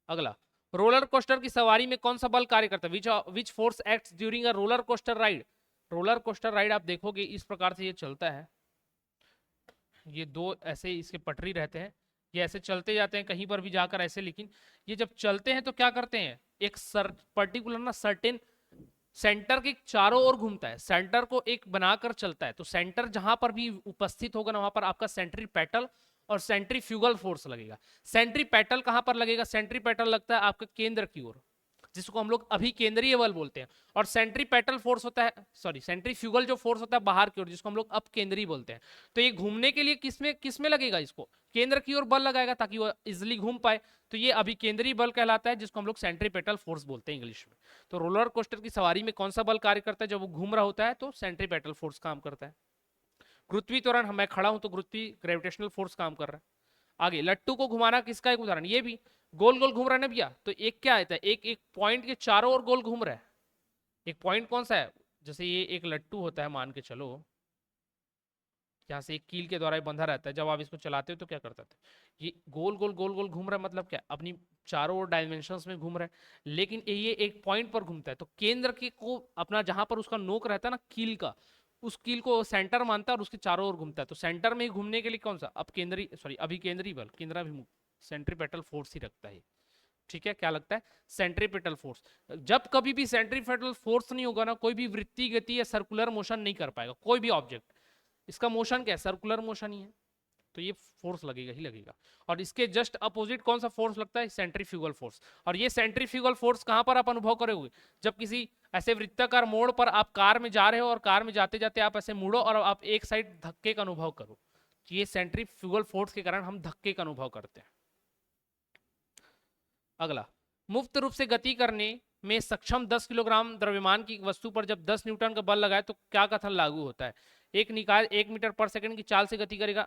अगला, रोलर कोस्टर की सवारी में कौन सा बल कार्य करता है? Which force acts during a roller coaster ride? Roller coaster ride आप देखोगे इस प्रकार से ये चलता है, ये दो ऐसे इसके पटरी रहते हैं, ये ऐसे चलते जाते हैं कहीं पर भी जाकर ऐसे, लेकिन ये जब चलते हैं तो क्या करते हैं? एक पर्टिकुलर ना सर्टेन सेंटर के चारों ओर घूमता है, सेंटर को एक बनाकर चलता है, तो सेंटर जहां पर भी उपस्थित होगा ना, वहां पर आपका सेंट्रीपेटल और सेंट्रीफ्यूगल फोर्स लगेगा। सेंट्रीपेटल कहां पर लगेगा? सेंट्रीपेटल लगता है आपका केंद्र की ओर, जिसको हम लोग अभी केंद्रीय बल बोलते हैं, और सेंट्रीपेटल फोर्स होता है, सॉरी सेंट्रीफ्यूगल जो फोर्स होता है बाहर की ओर, जिसको हम लोग अब केंद्रीय बोलते हैं। तो ये घूमने के लिए किसमें लगेगा? इसको केंद्र की ओर बल लगाएगा ताकि वो इजिली घूम पाए, तो ये अभी केंद्रीय बल कहलाता है, जिसको हम लोग सेंट्रीपेटल फोर्स बोलते हैं इंग्लिश में। तो रोलर कोस्टर की सवारी में कौन सा बल कार्य करता है? जब वो घूम रहा होता है तो सेंट्रीपेटल फोर्स काम करता है। गुरुत्वीय त्वरण, मैं खड़ा हूं तो गुरुत्वीय ग्रेविटेशनल फोर्स काम कर रहा है। आगे, लट्टू को घुमाना किसका एक उदाहरण? ये भी गोल गोल घूम रहा है ना भैया, तो एक क्या आता है? एक एक पॉइंट के चारों ओर गोल घूम रहा है। एक पॉइंट कौन सा है? जैसे ये एक लट्टू होता है, मान के चलो यहाँ से एक कील के द्वारा बंधा रहता है, जब आप इसको चलाते हो तो क्या करता है? ये गोल गोल गोल गोल घूम रहा है, मतलब क्या? अपनी चारों ओर डायमेंशंस में घूम रहा है, लेकिन ये एक पॉइंट पर घूमता है, तो केंद्र के को अपना जहां पर उसका नोक रहता है ना कील का, उस कील को सेंटर मानता है और उसके चारों ओर घूमता है, तो सेंटर में ही घूमने के लिए कौन सा? अब केंद्रीय, सॉरी अभी केंद्रीय बल, केंद्राभिमुख सेंट्रीपेटल फोर्स ही रखता है। ठीक है, क्या लगता है? Centripetal force. जब कभी भी सेंट्रीपेटल फोर्स नहीं होगा ना, कोई भी वृत्तीय गति या सर्कुलर मोशन नहीं कर पाएगा कोई भी ऑब्जेक्ट। इसका मोशन क्या है? सर्कुलर मोशन ही है, तो ये फोर्स लगेगा ही लगेगा। और इसके जस्ट अपोजिट कौन सा फोर्स लगता है? Centrifugal force. और ये सेंट्रीफ्यूगल फोर्स कहां पर आप अनुभव करोगे? जब किसी ऐसे वृत्ताकार मोड़ पर आप कार में जा रहे हो और कार में जाते जाते आप ऐसे मुड़ो और आप एक साइड धक्के का अनुभव करो, ये सेंट्रीफ्यूगल फोर्स के कारण हम धक्के का अनुभव करते हैं। अगला, मुक्त रूप से गति करने में सक्षम 10 किलोग्राम द्रव्यमान की वस्तु पर जब 10 न्यूटन का बल लगाए तो क्या कथन लागू होता है? एक निकाय 1 मीटर पर सेकंड की चाल से गति करेगा।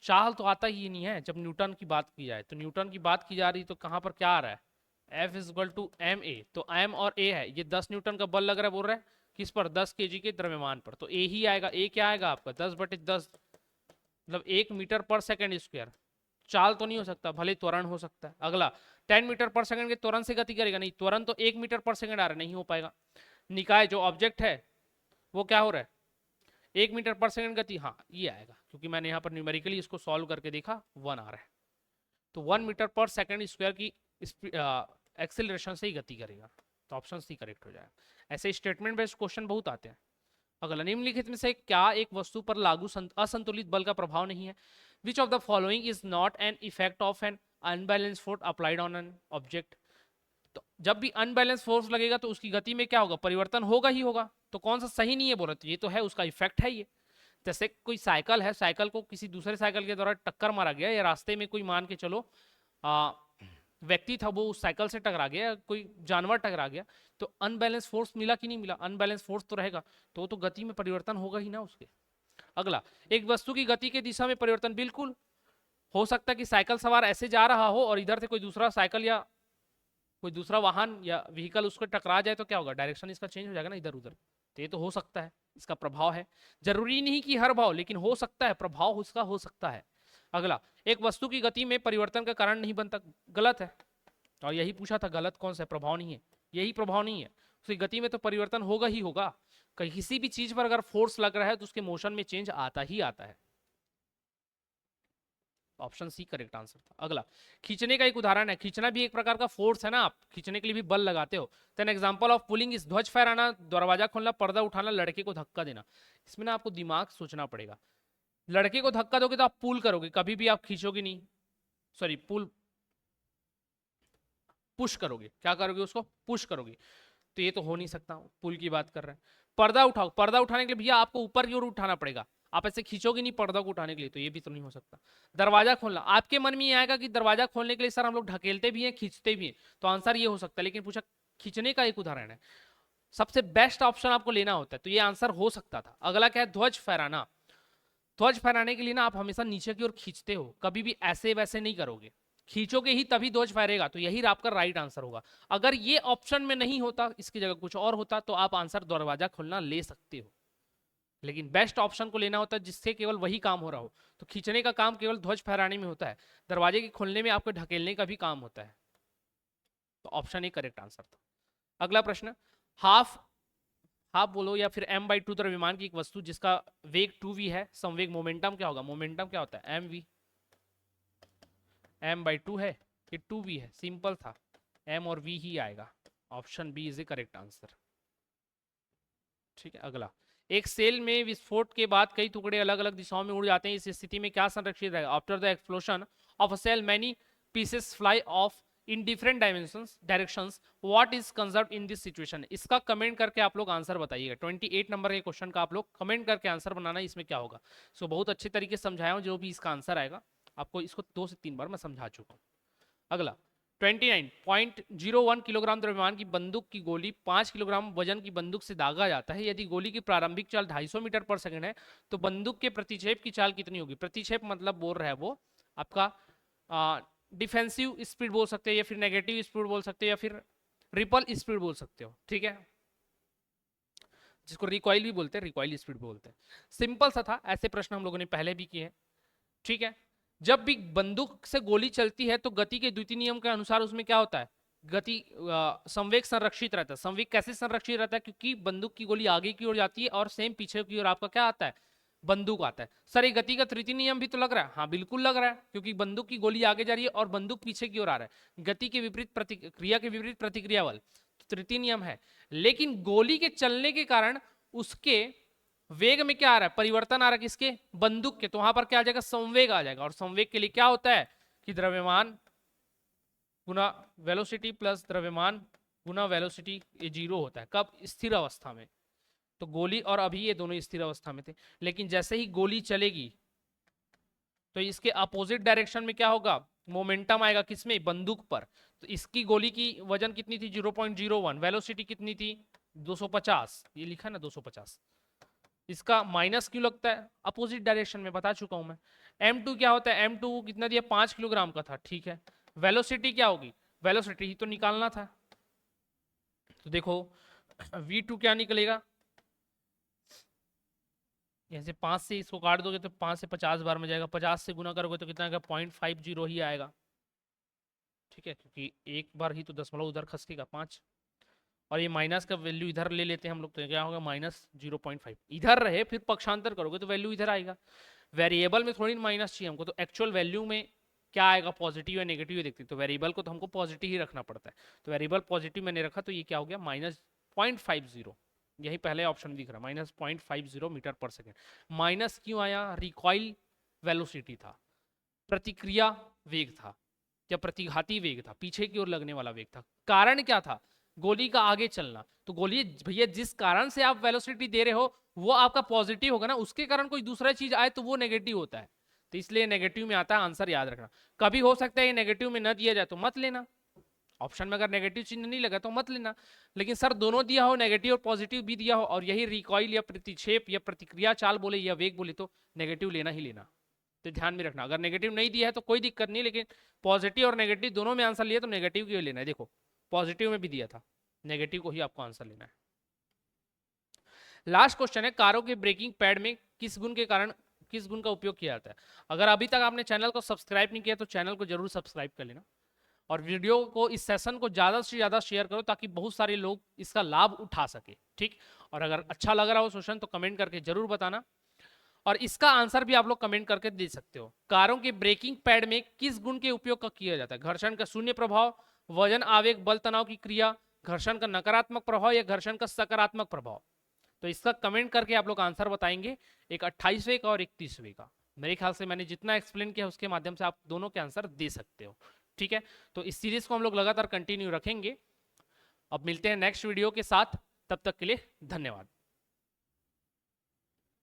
चाल तो आता ही नहीं है जब न्यूटन की बात की जाए, तो न्यूटन की बात की जा रही तो कहां पर क्या आ रहा है? F equal to M A, तो एम और ए है, ये 10 न्यूटन का बल लग रहा है, बोल रहा है किस पर? 10 केजी के द्रव्यमान पर, तो ए ही आएगा। ए क्या आएगा आपका? 10/10, मतलब 1 मीटर पर सेकंड स्क्वायर, चाल तो नहीं हो सकता, भले त्वरण हो सकता है। अगला 10 मीटर पर सेकंड के त्वरण से गति करेगा, नहीं, त्वरण तो 1 मीटर पर सेकंड आ रहा है, नहीं हो पाएगा। निकाय जो ऑब्जेक्ट है वो क्या हो रहा है, 1 मीटर पर सेकंड गति, हाँ ये आएगा, क्योंकि मैंने यहाँ पर न्यूमेरिकली इसको सॉल्व करके देखा 1 आ रहा है, तो 1 मीटर पर सेकंड स्क्वायर की एक्सेलरेशन से ही गति करेगा, तो ऑप्शन सी करेक्ट हो जाएगा। ऐसे स्टेटमेंट बेस्ड क्वेश्चन बहुत आते हैं। अगला, निम्नलिखित में से क्या एक वस्तु पर लागू असंतुलित बल का प्रभाव नहीं है? Which of the following is not an effect of an unbalance force applied on an object? तो जब भी अनबैलेंस फोर्स लगेगा तो उसकी गति में क्या होगा, परिवर्तन होगा ही होगा। तो कौन सा सही नहीं है बोला, तो ये तो है, उसका इफेक्ट है ये। जैसे कोई साइकिल है, साइकिल को किसी दूसरे साइकिल के द्वारा टक्कर मारा गया, या रास्ते में कोई मान के चलो व्यक्ति था, वो उस साइकिल से टकरा गया, कोई जानवर टकरा गया, तो अनबैलेंस फोर्स मिला कि नहीं मिला, अनबैलेंस फोर्स तो रहेगा, तो गति में परिवर्तन होगा ही ना उसके। अगला, एक वस्तु की गति के दिशा में परिवर्तन, बिल्कुल हो सकता है कि साइकिल सवार ऐसे जा रहा हो और इधर से कोई दूसरा साइकिल या कोई दूसरा वाहन या व्हीकल उसको टकरा जाए, तो क्या होगा, डायरेक्शन इसका चेंज हो जाएगा ना इधर उधर। तो ये तो हो सकता है, इसका प्रभाव है, जरूरी नहीं कि हर भाव, लेकिन हो सकता है, प्रभाव उसका हो सकता है। अगला, एक वस्तु की गति में परिवर्तन का कारण नहीं बनता, गलत है, और यही पूछा था, गलत कौन सा प्रभाव नहीं है, यही प्रभाव नहीं है, उसकी गति में तो परिवर्तन होगा ही होगा। किसी भी चीज पर अगर फोर्स लग रहा है तो उसके मोशन में चेंज आता ही आता है। ऑप्शन सी करेक्ट आंसर था। अगला, खींचने का एक उदाहरण है, खींचना भी एक प्रकार का फोर्स है ना, आप खींचने के लिए भी बल लगाते हो। तो एन एग्जांपल ऑफ पुलिंग इस ध्वज फहराना, दरवाजा खोलना, पर्दा उठाना, लड़के को धक्का देना। इसमें ना आपको दिमाग सोचना पड़ेगा। लड़के को धक्का दोगे तो आप पुल करोगे, कभी भी आप खींचोगे नहीं, सॉरी पुल पुश करोगे, क्या करोगे, उसको पुश करोगे, तो ये तो हो नहीं सकता, पुल की बात कर रहे हैं। पर्दा उठाओ, पर्दा उठाने के लिए भैया आपको ऊपर की ओर उठाना पड़ेगा, आप ऐसे खींचोगे नहीं पर्दा को उठाने के लिए, तो ये भी तो नहीं हो सकता। दरवाजा खोलना, आपके मन में ये आएगा कि दरवाजा खोलने के लिए सर हम लोग ढकेलते भी हैं, खींचते भी हैं, तो आंसर ये हो सकता है, लेकिन पूछा खींचने का एक उदाहरण है, सबसे बेस्ट ऑप्शन आपको लेना होता है, तो ये आंसर हो सकता था। अगला क्या है, ध्वज फहराना। ध्वज फहराने के लिए ना आप हमेशा नीचे की ओर खींचते हो, कभी भी ऐसे वैसे नहीं करोगे, खींचोगे ही तभी ध्वज फहरेगा, तो यही आपका राइट आंसर होगा। अगर ये ऑप्शन में नहीं होता, इसकी जगह कुछ और होता, तो आप आंसर दरवाजा खोलना ले सकते हो, लेकिन बेस्ट ऑप्शन को लेना होता है जिससे केवल वही काम हो रहा हो। तो खींचने का काम केवल ध्वज फहराने में होता है, दरवाजे के खोलने में आपको ढकेलने का भी काम होता है, तो ऑप्शन ए करेक्ट आंसर था। अगला प्रश्न, हाफ हाफ बोलो या फिर m/2 द्रव्यमान की एक वस्तु जिसका वेग 2v है, संवेग मोमेंटम क्या होगा, मोमेंटम क्या होता है, mv, m/2 है कि 2v है, सिंपल था, m और v ही आएगा, option B is the correct answer. ठीक है, अगला, एक सेल में विस्फोट के बाद कई टुकड़े अलग अलग दिशाओं में उड़ जाते हैं, इस स्थिति में क्या संरक्षित रहेगा? After the explosion of a cell many pieces fly off in different directions, what is conserved in this situation? इसका कमेंट करके आप लोग आंसर बताइएगा। 28 नंबर के क्वेश्चन का आप लोग कमेंट करके आंसर बनाना, इसमें क्या होगा। सो बहुत अच्छे तरीके से समझाया हूं, जो भी इसका आंसर आएगा आपको इसको 2 से 3 बार मैं समझा चुका हूं। अगला, 29.01 किलोग्राम द्रव्यमान की बंदूक की गोली 5 किलोग्राम वजन की बंदूक से दागा जाता है। यदि गोली की प्रारंभिक चाल 250 मीटर पर सेकंड है, तो बंदूक के प्रतिक्षेप की चाल कितनी होगी? प्रतिक्षेप मतलब बोल रहा है वो आपका डिफेंसिव स्पीड बोल सकते हो, या फिर नेगेटिव स्पीड बोल सकते हो, या फिर रिपल स्पीड बोल सकते हो, ठीक है, जिसको रिकॉइल भी बोलते हैं, रिकॉइल स्पीड बोलते हैं। सिंपल सा था, ऐसे प्रश्न हम लोगों ने पहले भी किए हैं, ठीक है। जब भी बंदूक से गोली चलती है तो गति के द्वितीय नियम के अनुसार उसमें क्या होता है, गति संवेग संरक्षित रहता है। संवेग कैसे संरक्षित रहता है? क्योंकि बंदूक की गोली आगे की ओर जाती है और सेम पीछे की ओर आपका क्या आता है, बंदूक आता है। सर ये गति का तृतीय नियम भी तो लग रहा है, हाँ बिल्कुल लग रहा है, क्योंकि बंदूक की गोली आगे जा रही है और बंदूक पीछे की ओर आ रहा है, गति के विपरीत प्रतिक्रिया के विपरीत प्रतिक्रिया बल, तृतीय नियम है। लेकिन गोली के चलने के कारण उसके वेग में क्या आ रहा है, परिवर्तन आ रहा है, किसके, बंदूक के, तो वहां पर क्या आ जाएगा, संवेग आ जाएगा। और संवेग के लिए क्या होता है कि द्रव्यमान गुना वेलोसिटी प्लस द्रव्यमान गुना वेलोसिटी, ये 0 होता है। कब? स्थिर अवस्था में। तो गोली और अभी ये दोनों स्थिर अवस्था में थे, लेकिन जैसे ही गोली चलेगी तो इसके अपोजिट डायरेक्शन में क्या होगा, मोमेंटम आएगा, किसमें, बंदूक पर। तो इसकी गोली की वजन कितनी थी, 0.01, वेलोसिटी कितनी थी, 250, ये लिखा ना 250। इसका माइनस क्यों लगता है, अपोजिट डायरेक्शन में, बता चुका हूं मैं। m2 क्या होता है, m2 कितना दिया, 5 किलोग्राम का था, ठीक है। वेलोसिटी क्या होगी, वेलोसिटी ही तो निकालना था, तो देखो v2 क्या निकलेगा, यहाँ से 5 से इसको काट दोगे तो 5 से 50 बार में जाएगा, 50 से गुना करोगे तो कितना आएगा 0.50 ही आएगा, ठीक है, क्योंकि एक बार ही तो दशमलव उधर खसकेगा 5, और ये माइनस का वैल्यू इधर ले लेते हैं हम लोग, तो क्या होगा -0.5, इधर रहे फिर पक्षांतर करोगे तो वैल्यू इधर आएगा। वेरिएबल में थोड़ी माइनस चाहिए हमको, तो एक्चुअल वैल्यू में क्या आएगा, पॉजिटिव या नेगेटिव देखते हैं, तो वेरिएबल को तो हमको पॉजिटिव ही रखना पड़ता है, तो वेरिएबल पॉजिटिव मैंने रखा, तो ये क्या हो गया -0.50, यही पहले ऑप्शन दिख रहा है -0.50 मीटर पर सेकेंड। माइनस क्यों आया, रिकॉइल वेलोसिटी था, प्रतिक्रिया वेग था या प्रतिघाती वेग था, पीछे की ओर लगने वाला वेग था। कारण क्या था, गोली का आगे चलना, तो गोली भैया जिस कारण से आप वेलोसिटी दे रहे हो वो आपका पॉजिटिव होगा ना, उसके कारण कोई दूसरा चीज आए तो वो नेगेटिव होता है, तो इसलिए नेगेटिव में आता है, आंसर याद रखना। कभी हो सकता है ये नेगेटिव में न दिया जाए तो मत लेना, ऑप्शन में अगर नेगेटिव चिन्ह नहीं लगा तो मत लेना, लेकिन सर दोनों दिया हो, नेगेटिव और पॉजिटिव भी दिया हो, और यही रिकॉइल या प्रतिक्षेप या प्रतिक्रिया चाल बोले या वेग बोले तो नेगेटिव लेना ही लेना, तो ध्यान में रखना। अगर नेगेटिव नहीं दिया है तो कोई दिक्कत नहीं, लेकिन पॉजिटिव और नेगेटिव दोनों में आंसर लिया तो नेगेटिव क्यों लेना है, देखो पॉजिटिव में भी दिया था, नेगेटिव को ही आपको आंसर लेना है। लास्ट क्वेश्चन है, कारों के ब्रेकिंग पैड में किस गुण के कारण किस गुण का उपयोग किया जाता है। अगर अभी तक आपने चैनल को सब्सक्राइब नहीं किया तो चैनल को जरूर सब्सक्राइब कर लेना, और वीडियो को, इस सेशन को ज्यादा से ज्यादा शेयर करो ताकि बहुत सारे लोग इसका लाभ उठा सके, ठीक। और अगर अच्छा लग रहा हो क्वेश्चन तो कमेंट करके जरूर बताना, और इसका आंसर भी आप लोग कमेंट करके दे सकते हो। कारों के ब्रेकिंग पैड में किस गुण के उपयोग का किया जाता है, घर्षण का शून्य प्रभाव, वजन आवेग बल तनाव की क्रिया, घर्षण का नकारात्मक प्रभाव या घर्षण का सकारात्मक प्रभाव। तो इसका कमेंट करके आप लोग आंसर बताएंगे, एक 28वें का और एक 30वें का। मेरे ख्याल से मैंने जितना एक्सप्लेन किया उसके माध्यम से आप दोनों के आंसर दे सकते हो, ठीक है। तो इस सीरीज को हम लोग लगातार कंटिन्यू रखेंगे। अब मिलते हैं नेक्स्ट वीडियो के साथ, तब तक के लिए धन्यवाद।